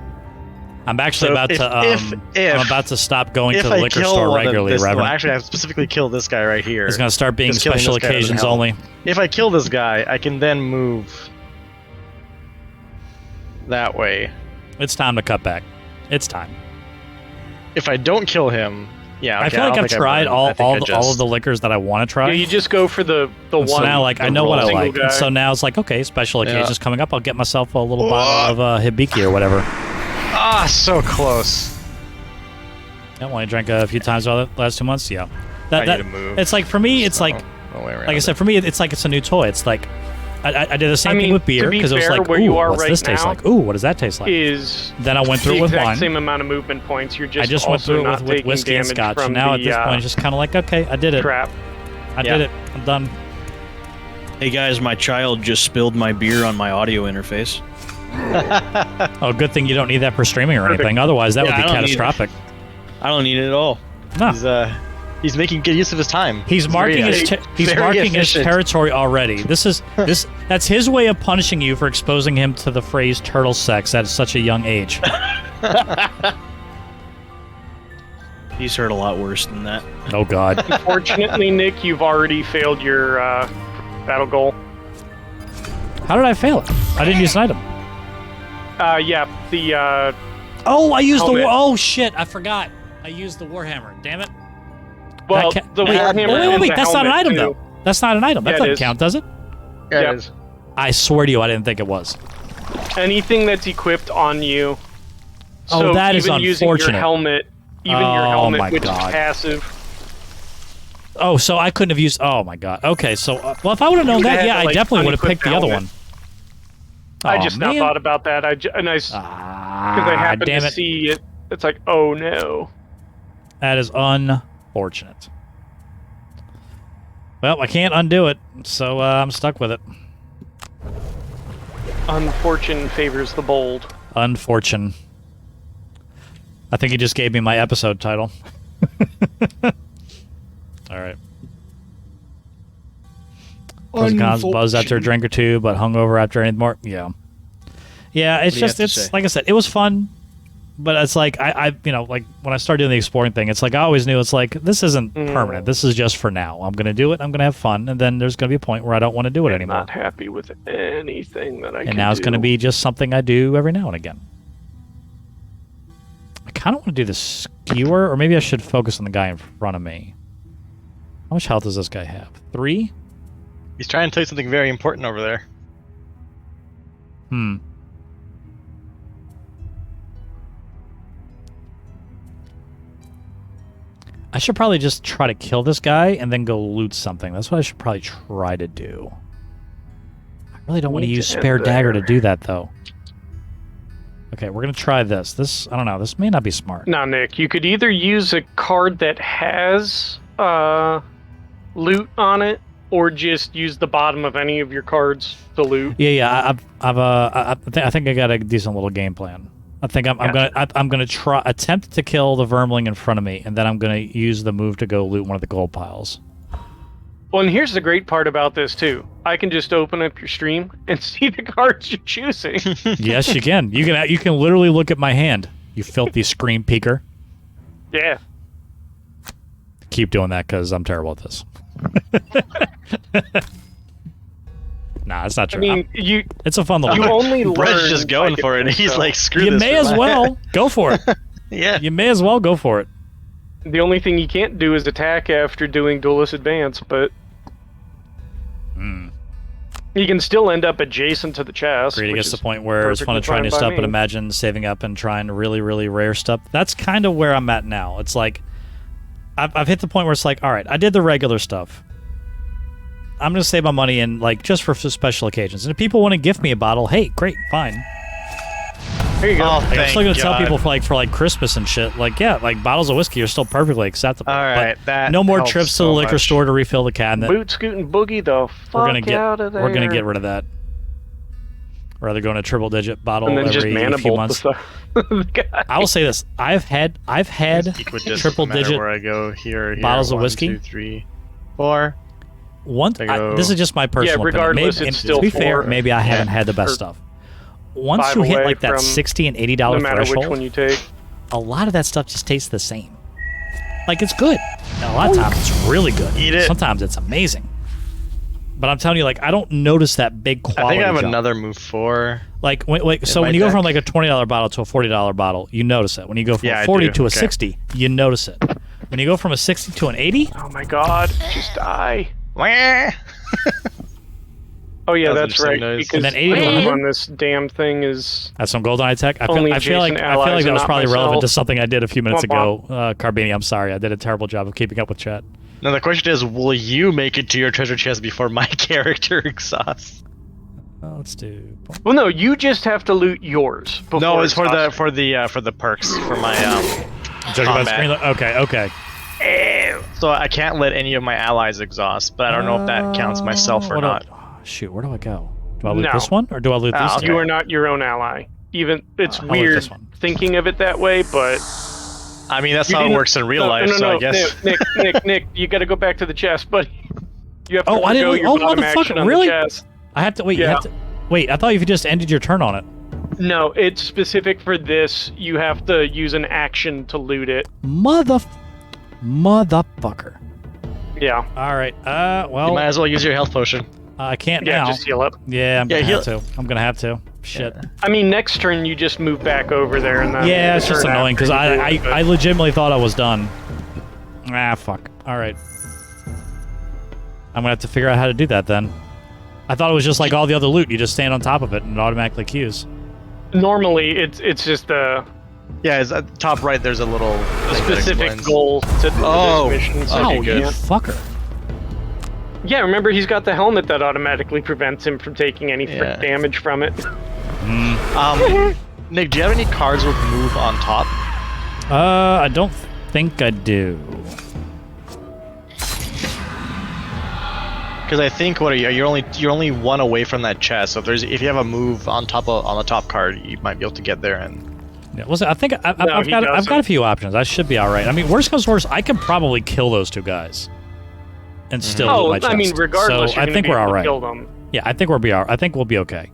I'm actually So about if- to. if- I'm about to stop going if to the I liquor kill store one of regularly, this, well, Reverend. actually, I specifically kill this guy right here. It's gonna start being Just killing special this guy doesn't occasions help. only. If I kill this guy, I can then move that way. It's time to cut back. It's time. If I don't kill him, yeah, okay, I feel I like don't I've think I tried burn. I all think I all of just- the liquors that I want to try. Yeah, you just go for the And one. so now, like, I know what I single like. guy. And so now it's like, okay, special Yeah. occasions coming up. I'll get myself a little bottle of Hibiki or whatever. Ah, so close. Yeah, well, I drank a few times over the last 2 months. Yeah, I need to move. it's like for me, it's So, like no way around like I said, for me, it's like it's a new toy. It's like I did the same I thing mean, with beer to be because it was fair, like, where ooh, you are what's right this taste now like? Ooh, what does that taste like? is Then I went through the it with exact wine. same amount of movement points. You're just I just went also through it not with taking whiskey and damage scotch. from And now at the this point, it's just kind of like, okay, I did it. trap. I did it. I'm done. Hey guys, my child just spilled my beer on my audio interface. Oh, good thing you don't need that for streaming or Perfect. anything. Otherwise, that Yeah, would I be don't need it. catastrophic. I don't need it at all. No. He's making good use of his time. He's marking his very efficient. territory already. That's his way of punishing you for exposing him to the phrase turtle sex at such a young age. He's hurt a lot worse than that. Oh God. Unfortunately, Nick, you've already failed your battle goal. How did I fail it? I didn't use an item. Yeah, the Oh, I used helmet. Oh shit! I forgot. I used the warhammer. Damn it. well, That the warhammer. Wait. and the That's not an helmet, item too. though. That's not an item. That Yeah, it doesn't is. count, does it? Yeah, Yep. it is. I swear to you, I didn't think it was. Anything that's equipped on you. Oh, So that is even using your unfortunate. helmet, your Oh, helmet, my which God. is passive. Oh, so I couldn't have used. Oh my God. Okay, so well, if I would have known You that, had yeah, to, I like, definitely would have unequip picked the the other helmet. one. I Oh, just now man. thought about that. Because I happened damn to it. see it. It's like, oh no. That is unfortunate. Well, I can't undo it, so I'm stuck with it. Unfortune favors the bold. Unfortunate. I think he just gave me my episode title. All right. Pros and cons, buzzed after a drink or two, but hungover after anything more. Yeah. Yeah, it's What do you just, have to it's say? like I said, it was fun, but it's like, I you know, like when I started doing the exploring thing, it's like I always knew it's like, this isn't permanent. This is just for now. I'm going to do it. I'm going to have fun. And then there's going to be a point where I don't want to do it I'm anymore. not happy with anything that I can And now it's going to do. be just something I do every now and again. I kind of want to do the skewer, or maybe I should focus on the guy in front of me. How much health does this guy have? 3? He's trying to tell you something very important over there. Hmm. I should probably just try to kill this guy and then go loot something. That's what I should probably try to do. I really don't want to Need use to spare end dagger to there. do that, though. Okay, we're going to try this. This, I don't know, this may not be smart. Now, Nick, you could either use a card that has loot on it, or just use the bottom of any of your cards to loot. Yeah, I think I got a decent little game plan. I think I'm gonna try attempt to kill the vermling in front of me, and then I'm gonna use the move to go loot one of the gold piles. Well, and here's the great part about this too. I can just open up your stream and see the cards you're choosing. Yes, you can. You can literally look at my hand. You filthy screen peeker. Yeah. Keep doing that because I'm terrible at this. Nah, that's not I true. mean, you It's a fun little. you only learn. Brett's just going by for it, and doing he's so. like, screw You this. may for as my- well go for it. Yeah. You may as well go for it. The only thing you can't do is attack after doing Duelist Advance, but Hmm. you can still end up adjacent to the chest. Greedy which gets to is the point where it's fun to perfectly try new fine by stuff, but me. imagine saving up and trying really, really rare stuff. That's kind of where I'm at now. It's like I've hit the point where it's like, all right, I did the regular stuff. I'm gonna save my money and like just for special occasions. And if people want to gift me a bottle, hey, great, fine. Here you go. Oh, Like, I'm thank still gonna tell God. people for like Christmas and shit. Like, yeah, like bottles of whiskey are still perfectly acceptable. All right, but that no more helps trips to so the liquor much. store to refill the cabinet. Boot scoot and boogie the fuck We're gonna get out of there. we're gonna get rid of that. Rather go in a triple digit bottle and then just every mana few bolt months. the guy. I will say this: I've had Equidistant, triple no matter digit where I go, here, bottles of 1, whiskey. 2, 3, 4. once. I go- This is just my personal opinion. regardless, Maybe, it's and still to be fair, 4. maybe I haven't had the best Or stuff. Once 5 you hit away like that from $60 and $80 No matter which threshold, one you take. a lot of that stuff just tastes the same. Like it's good. And a lot of times it's really good. Eat it. Sometimes it's amazing. But I'm telling you, like I don't notice that big I quality. think I have jump. another move 4. Like, so my when you go deck. from like a $20 bottle to a $40 bottle, you notice it. When you go from Yeah, a I 40 do. to a Okay. 60, you notice it. When you go from a 60 to an 80, Oh my god, just die. Wah! Oh yeah, That was that's an right. interesting noise. Because And then 80 to the name 100? on this damn thing is that's some golden eye tech. I Only feel like adjacent that allies was and not probably relevant myself. to something I did a few minutes Womp ago. Carbini, I'm sorry, I did a terrible job of keeping up with chat. Now the question is, will you make it to your treasure chest before my character exhausts? Let's do. well, no, you just have to loot yours. Before No, it's for exhausting. for the perks for my Judging by the combat. screen. Okay. So I can't let any of my allies exhaust, but I don't know if that counts myself or What do I- not. shoot, where do I go? Do I loot No. this one or do I loot these? Okay. two? You are not your own ally. Even it's I'll loot weird this one. thinking of it that way, but I mean, that's you how it didn't- works in real no, life, no, so no, I guess. Nick, you got to go back to the chest, buddy. You have to Oh, I didn't- forgo your oh, bottom motherfucker, action on really? the chest. I have to wait. You Yeah. have to wait. I thought you just ended your turn on it. No, it's specific for this. You have to use an action to loot it. Motherfucker. Yeah. All right. You Well, might as well use your health potion. I can't Yeah, now. just heal up. Yeah, I'm Yeah, gonna heal- have to. I'm gonna have to. Shit. I mean, next turn you just move back over there and then. Yeah, it's the just turn annoying because after you do I it, but- legitimately thought I was done. Ah, fuck. All right. I'm gonna have to figure out how to do that then. I thought it was just like all the other loot. You just stand on top of it and it automatically queues. Normally, it's just a Yeah, is at the top right there's a little thing that specific explains. goal to Oh. this mission. So Oh, you you can- fucker. Yeah, remember he's got the helmet that automatically prevents him from taking any Yeah. damage from it. Nick, do you have any cards with move on top? I don't think I do. Because I think what are you? You're only one away from that chest. So if you have a move on the top card, you might be able to get there. And Yeah, listen, I think I've he got a doesn't. few options. I should be all right. I mean, worst comes to worst, I can probably kill those two guys and still loot my chest. I mean, regardless, so you're I gonna think be we're able all to right. kill them. Yeah, I think I think we'll be okay.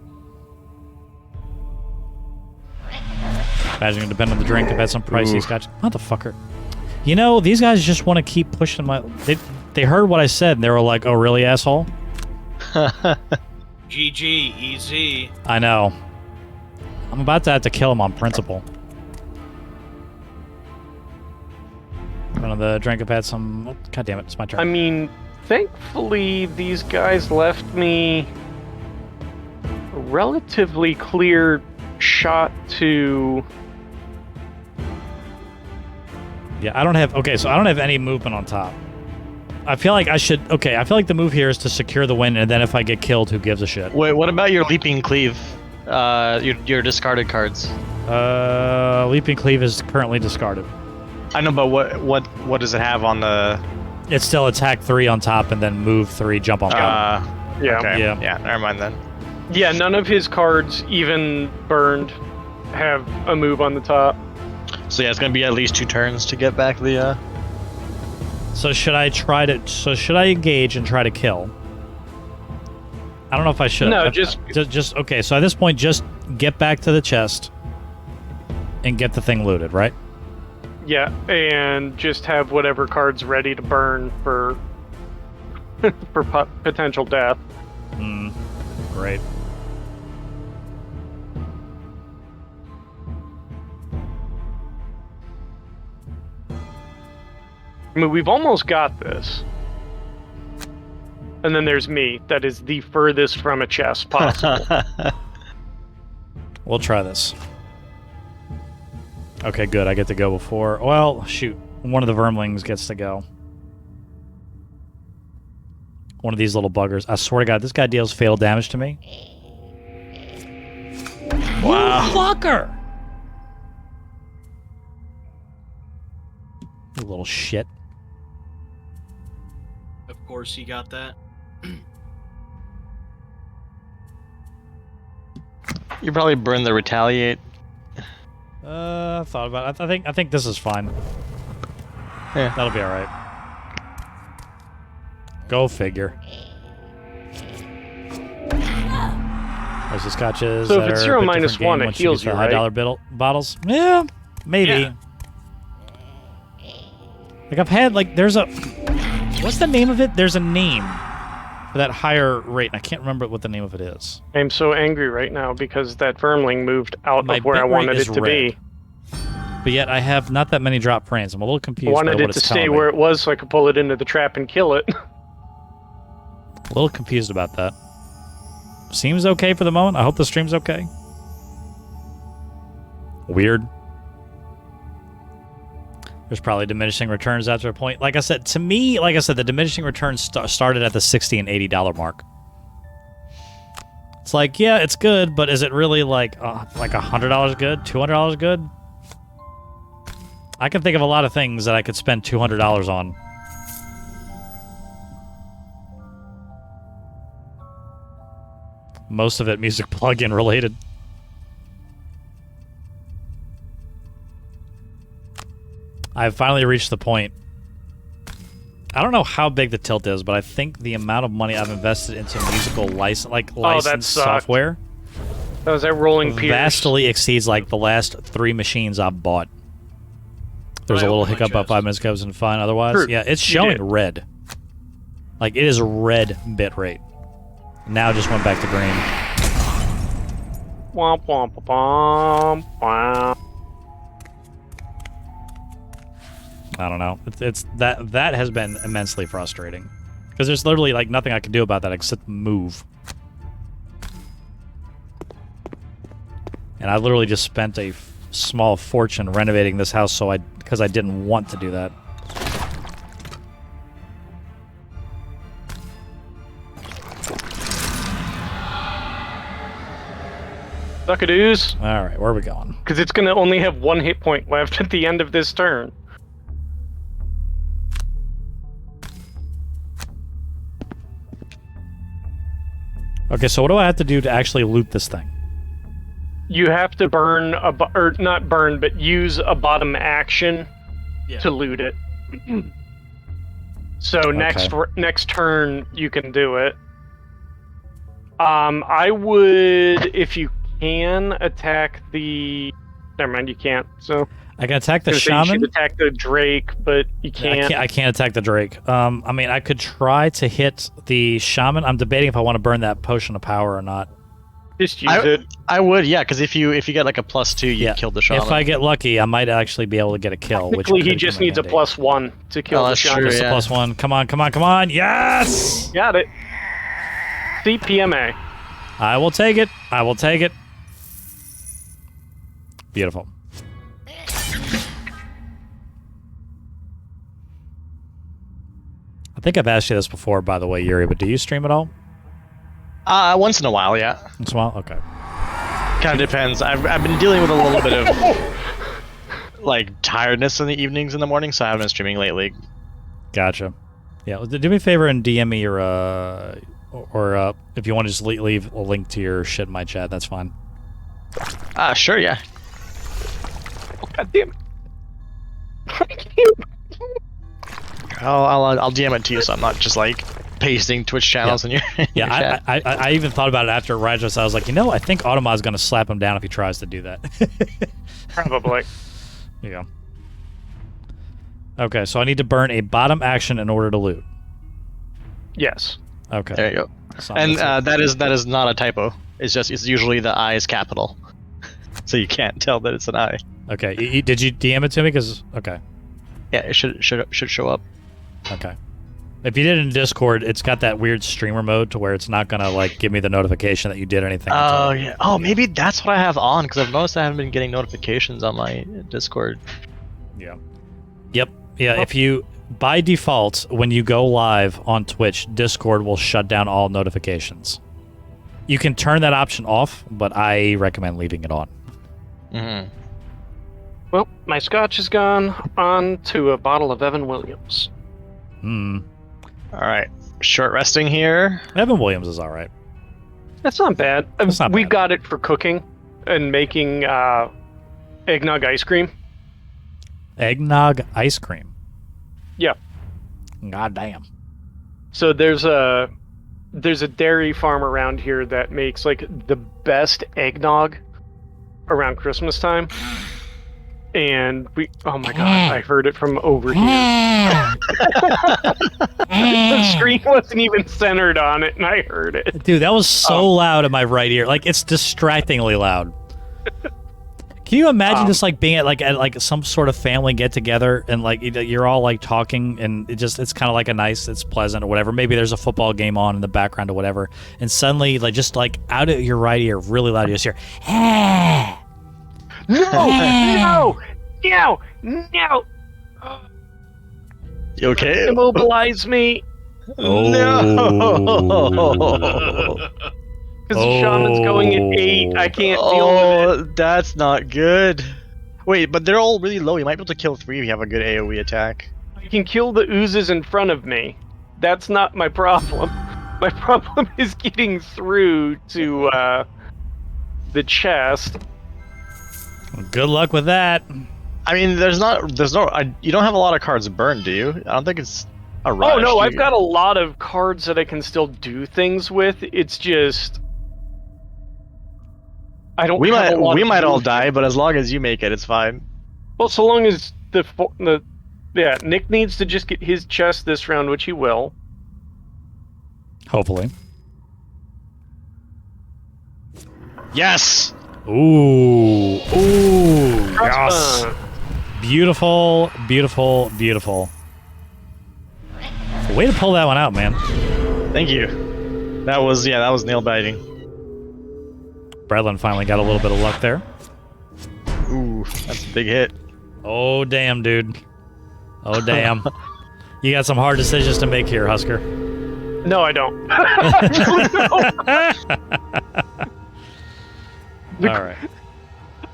Imagine it depend on the drink. If that's some pricey scotch. Motherfucker. You know, these guys just want to keep pushing my. They heard what I said and they were like, "Oh, really, asshole?" GG, easy. I know. I'm about to have to kill him on principle. One of the drink have had some. Oh, God damn it! It's my turn. I mean, thankfully, these guys left me a relatively clear shot to. Yeah, I don't have. Okay, so I don't have any movement on top. I feel like I should. Okay, I feel like the move here is to secure the win, and then if I get killed, who gives a shit? wait, what about your leaping cleave? Your discarded cards. Leaping Cleave is currently discarded. I know, but what does it have on the? It's still attack 3 on top, and then move 3, jump on top. Yeah. Okay. Yeah. Yeah. Never mind then. Yeah, none of his cards, even burned, have a move on the top. So yeah, it's gonna be at least 2 turns to get back the. So should I try to? So should I engage and try to kill? I don't know if I should. No, I- just- okay. So at this point, just get back to the chest and get the thing looted, right? Yeah, and just have whatever cards ready to burn for for potential death. Great. I mean, we've almost got this. And then there's me. That is the furthest from a chest possible. We'll try this. Okay, good. I get to go before. Well, shoot. One of the vermlings gets to go. One of these little buggers. I swear to God, this guy deals fatal damage to me. Wow. You fucker! You little shit. Of course he got that. You probably burn the retaliate. Thought about it. I think this is fine. Yeah. That'll be all right. Go figure. There's the scotches. So if that it's are 0 a bit minus different 1, game it once you heals get the you, right? $1 bottles. Yeah, maybe. Yeah. Like I've had there's a what's the name of it? There's a name for that higher rate, and I can't remember what the name of it is. I'm so angry right now because that vermling moved out My of where I bit rate wanted is it to be. But yet I have not that many drop frames. I'm a little I confused by wanted what it to it's stay telling me. where it was so I could pull it into the trap and kill it. A little confused about that. Seems okay for the moment. I hope the stream's okay. Weird. There's probably diminishing returns after a point. Like I said, to me, the diminishing returns started at the $60 and $80 mark. It's like, yeah, it's good, but is it really like $100 good? $200 good? I can think of a lot of things that I could spend $200 on. Most of it music plugin related. I've finally reached the point. I don't know how big the tilt is, but I think the amount of money I've invested into musical licensed sucked. software That was that rolling piers. vastly exceeds the last 3 machines I've bought. there's I a little opened my hiccup about chest. 5 minutes ago and fine. Otherwise, True. yeah, it's You showing did. red. Like, it is red bit rate. Now it just went back to green. Womp womp womp womp. I don't know. It's that has been immensely frustrating. Because there's literally, like, nothing I can do about that except move. And I literally just spent a small fortune renovating this house because I didn't want to do that. Duckadoos, All right, where are we going? because it's going to only have 1 hit point left at the end of this turn. Okay, so what do I have to do to actually loot this thing? You have to burn or not burn, but use a bottom action to loot it. So next turn you can do it. I would, if you can, attack the. Never mind, you can't. So I can attack the you shaman. should attack the Drake, but you can't. I can't attack the Drake. I mean, I could try to hit the shaman. I'm debating if I want to burn that potion of power or not. Just use it. I would, yeah, because if you get like a +2, you kill the shaman. If I get lucky, I might actually be able to get a kill. Technically, which he could just come in needs a handy. +1 to kill Oh, the that's shaman. true, Just yeah. a +1. Come on, come on, come on. Yes! Got it. CPMA. I will take it. I will take it. Beautiful. I think I've asked you this before, by the way, Yuri, but do you stream at all? Once in a while, yeah. Once in a while? Okay. Kind of depends. I've been dealing with a little bit of like tiredness in the evenings and the morning, so I haven't been streaming lately. Gotcha. Yeah, do me a favor and DM me your, or if you want to just leave a link to your shit in my chat, that's fine. Sure, yeah. God damn it. I'll DM it to you, so I'm not just like pasting Twitch channels in your in your Yeah, chat. I even thought about it after Rajas. I was like, I think Automa's going to slap him down if he tries to do that. Probably. Yeah. Okay, so I need to burn a bottom action in order to loot. Yes. Okay. There you go. So And that's it. that is not a typo. It's usually the I is capital, so you can't tell that it's an I. Okay, did you DM it to me? Because okay, Yeah, it should show up. okay. If you did it in Discord, it's got that weird streamer mode to where it's not gonna like give me the notification that you did anything. Oh until- yeah. Oh, maybe that's what I have on because I've noticed I haven't been getting notifications on my Discord. Yeah. Yep. Yeah. If you by default when you go live on Twitch, Discord will shut down all notifications. You can turn that option off, but I recommend leaving it on. Mm-hmm. Well, my scotch is gone. On to a bottle of Evan Williams. Hmm. All right. Short resting here. Evan Williams is all right. That's not bad. That's not we bad. got it for cooking and making eggnog ice cream. Eggnog ice cream. Yeah. God damn. So there's a dairy farm around here that makes like the best eggnog around Christmas time. And oh my god, I heard it from over here. The screen wasn't even centered on it and I heard it. Dude, that was so loud in my right ear. Like it's distractingly loud. Can you imagine just like being at like some sort of family get together and like you're all like talking and it's kind of like it's pleasant or whatever. Maybe there's a football game on in the background or whatever, and suddenly like just like out of your right ear, really loud, you just hear, No! You okay? Immobilize me! No. Because the shaman's going at 8. I can't deal with Oh, that's not good. Wait, but they're all really low. You might be able to kill 3 if you have a good AoE attack. it. I can kill the oozes in front of me. That's not my problem. My problem is getting through to the chest. good luck with that. I mean, you don't have a lot of cards burned, do you? I don't think it's a rush. Oh no, You- I've got a lot of cards that I can still do things with. It's just I don't. We have might a lot we of might all movement. die, but as long as you make it, it's fine. Well, so long as yeah, Nick needs to just get his chest this round, which he will. Hopefully. Yes. Ooh. Ooh. Yes. Uh, Beautiful, beautiful, beautiful. Way to pull that one out, man. Thank you. That was nail biting. Bradlin finally got a little bit of luck there. Ooh, that's a big hit. Oh, damn, dude. Oh, damn. You got some hard decisions to make here, Husker. no, I don't. All right.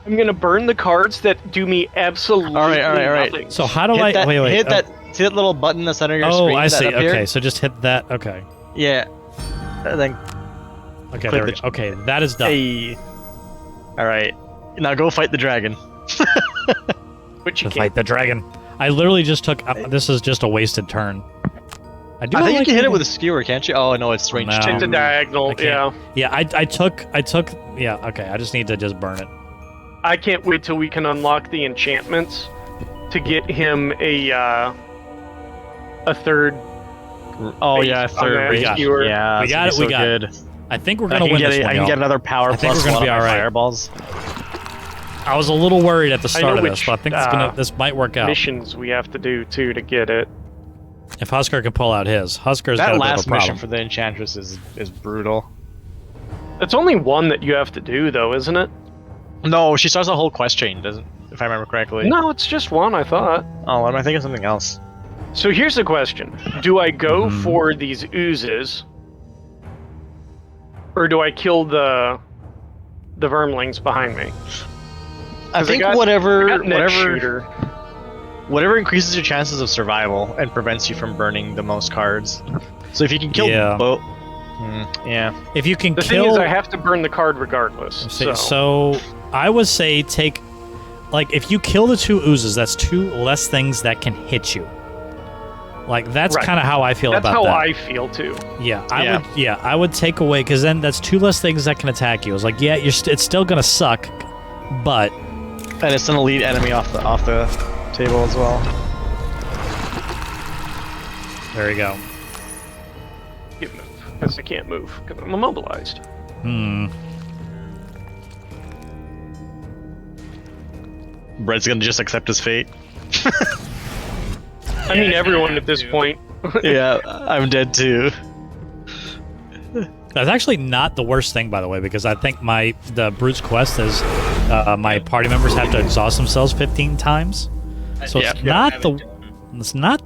I'm gonna burn the cards that do me absolutely All right. nothing. So how do Hit I... that, wait. Hit that. See that little button in the center of your Oh, screen? I that see. up here? Okay, so just hit that. Okay. Yeah. And then Okay, Click there we the- go. Okay, that is done. hey. All right. Now go fight the dragon. But you To can't. fight the dragon. I literally just took... this is just a wasted turn. I I think you can hit it with a skewer, can't you? Oh no, it's range No. 2. It's a diagonal, I can't. yeah. Yeah, I took... Yeah, okay, I just need to just burn it. I can't wait till we can unlock the enchantments to get him a third. Oh Based yeah, on third that range. skewer. Yeah, We got it's it, we so got it. good. I think we're I gonna can win get this one, I can y'all. get another power I think plus we're gonna one be on my alright. fireballs. I was a little worried at the I start know of this, which, but I think this might work out. Missions we have to do too to get it. If Husker can pull out his. Husker's got That a bit of a last mission problem. for the Enchantress is brutal. It's only one that you have to do, though, isn't it? No, she starts a whole quest chain, doesn't? If I remember correctly. No, it's just one. I thought. Oh, am I thinking of something else? So here's the question: do I go Mm-hmm. for these oozes, or do I kill the vermlings behind me? I 'Cause think got whatever net shooter. whatever increases your chances of survival and prevents you from burning the most cards. So if you can kill Yeah. both, yeah. If you can The kill... thing is, I have to burn the card regardless. So I would say take... Like, if you kill the 2 oozes, that's 2 less things that can hit you. Like, that's Right. kind of how I feel that's about how that. I feel too. Yeah, Yeah. I would take away, because then that's 2 less things that can attack you. It's like, yeah, it's still gonna suck, but And it's an elite enemy off the table as well. there you go. Can't move because I can't move because I'm immobilized. Brett's gonna just accept his fate. I mean, everyone at this point. Yeah, I'm dead too. That's actually not the worst thing, by the way, because I think the Brute's quest is my party members have to exhaust themselves 15 times. So it's not the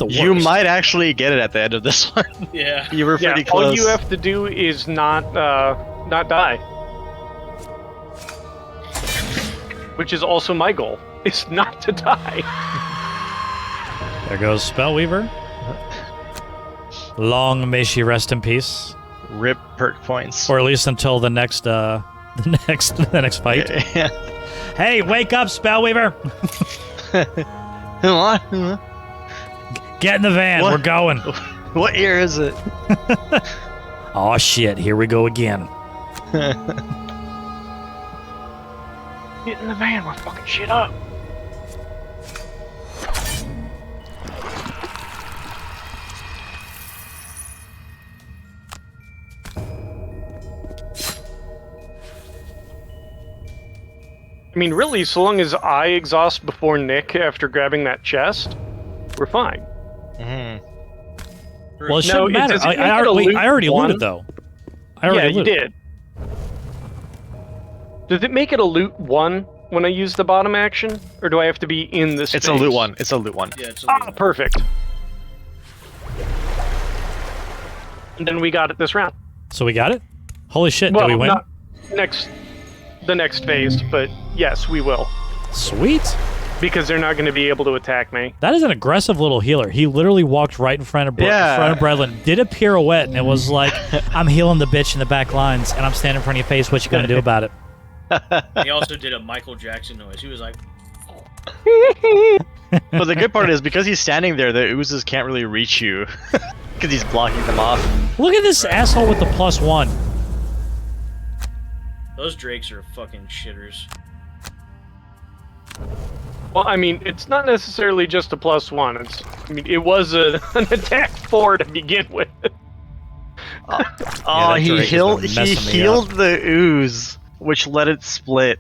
worst. You might actually get it at the end of this one. Yeah. You were Yeah, pretty close. all you have to do is not die. Which is also my goal, is not to die. There goes Spellweaver. Long may she rest in peace, Rip perk points. or at least until the next the next fight. Yeah. Hey, wake up, Spellweaver! What? Get in the van. What? We're going. What year is it? Oh shit! Here we go again. Get in the van, we're fucking shit up. I mean, really, so long as I exhaust before Nick after grabbing that chest, we're fine. Well, it No, shouldn't matter. does it make it a I loot already one? looted though. I Yeah, already you looted. did. Does it make it a loot 1 when I use the bottom action? Or do I have to be in this It's a loot one. It's a loot one. Yeah, it's Ah, perfect. And then we got it this round. So we got it. Holy shit! Well, Did we win? not the next phase, but yes, we will. Sweet. Because they're not going to be able to attack me. That is an aggressive little healer. He literally walked right in front of Yeah. in front of Bradlin, did a pirouette, and it was like, "I'm healing the bitch in the back lines, and I'm standing in front of your face. What you gonna do about it?" He also did a Michael Jackson noise. He was like, But the good part is because he's standing there, the oozes can't really reach you because he's blocking them off. Look at this asshole with the +1. those drakes are fucking shitters. Well, I mean, it's not necessarily just a +1. It was an attack 4 to begin with. Oh, he Drake has been messing me healed the ooze, which let it split.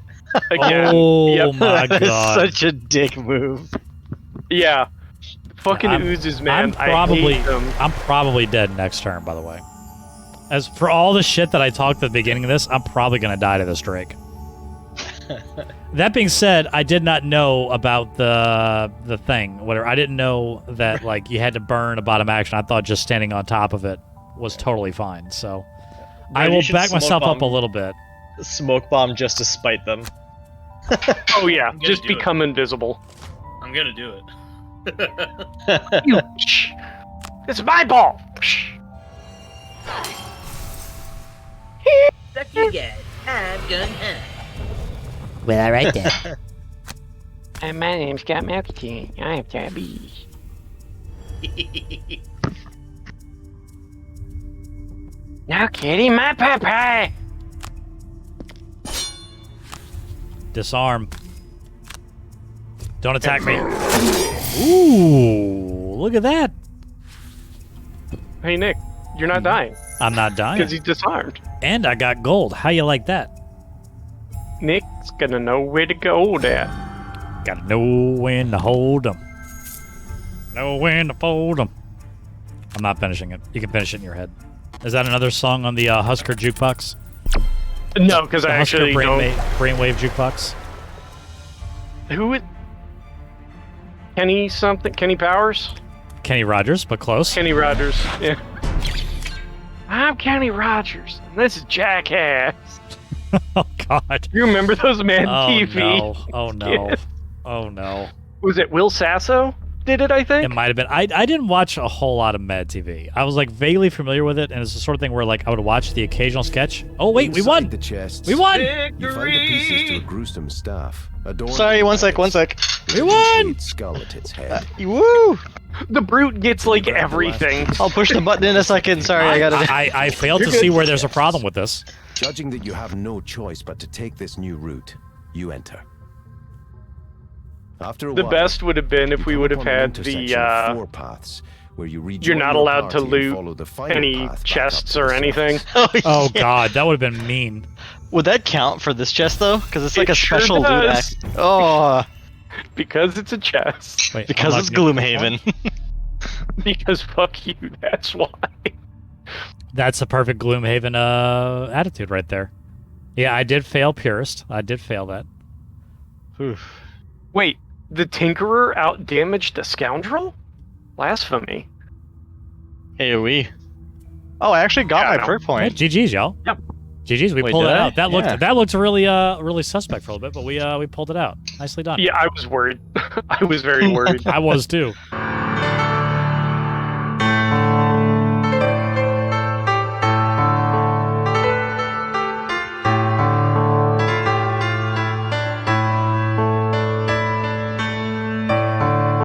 Again. Oh Yep. my That is god. such a dick move. Yeah. Fucking I'm- oozes, man. I'm I hate them. probably dead next turn, by the way. As for all the shit that I talked at the beginning of this, I'm probably gonna die to this Drake. That being said, I did not know about the thing. Whatever. I didn't know that like you had to burn a bottom action. I thought just standing on top of it was totally fine. So I you will should back smoke myself up a bomb- little bit. Smoke bomb just to spite them. Oh yeah, gonna just do it. become invisible. I'm gonna do it. It's my ball. Suck you guys. I'm gun hunt. Well, all right then. And my name's Scott Malkity. I have diabetes. Now, kitty, my papa. Disarm. Don't attack me. Ooh, look at that. Hey Nick, you're not dying I'm not dying. because he's disarmed. And I got gold. How you like that? Nick's gonna know where to go there. Gotta know when to hold 'em. Know when to fold 'em. I'm not finishing it. You can finish it in your head. Is that another song on the Husker Jukebox? No, because The I Husker actually don't. Brainwave Jukebox? Who it? Kenny something? Kenny Powers? Kenny Rogers, but close. Kenny Rogers. Yeah. I'm Kenny Rogers. And this is Jackass. Oh, God. You remember those Mad Oh, TV? no. Oh, no. Yeah. Oh, no. Was it Will Sasso? Did it? I think. It might have been. I didn't watch a whole lot of Mad TV. I was like vaguely familiar with it, and it's the sort of thing where like I would watch the occasional sketch. Oh wait, we Inside won! the chests, We won! you find the pieces to a gruesome staff. adorned Sorry, with one sec. with We a won! jade skull at its head. Woo! The brute gets like everything. I'll push the button in a second. Sorry, I got it. I failed to see where there's a problem with this. Judging that you have no choice but to take this new route, you enter. After a The while, best would have been if you we come would have upon an had intersection of the. 4 paths where you rejoin You're not your allowed to party and loot follow the final any path back up chests to the or surface. anything. Oh yeah. god, that would have been mean. Would that count for this chest though? Because it's like It a sure special loot does. act. Oh, Because it's a chest. Wait, because it's unlock new- Gloomhaven. Because fuck you, that's why. That's a perfect Gloomhaven attitude right there. Yeah, I did fail Purist. I did fail that. Wait, the Tinkerer outdamaged the Scoundrel? Blasphemy. AoE. Oh, I actually got Yeah, I my know. perk Hey, point. GG's, y'all. Yep. GG's, we Wait, pulled did it I? out. That Yeah. looked really suspect for a little bit, but we pulled it out. Nicely done. Yeah, I was worried. I was very worried. I was too.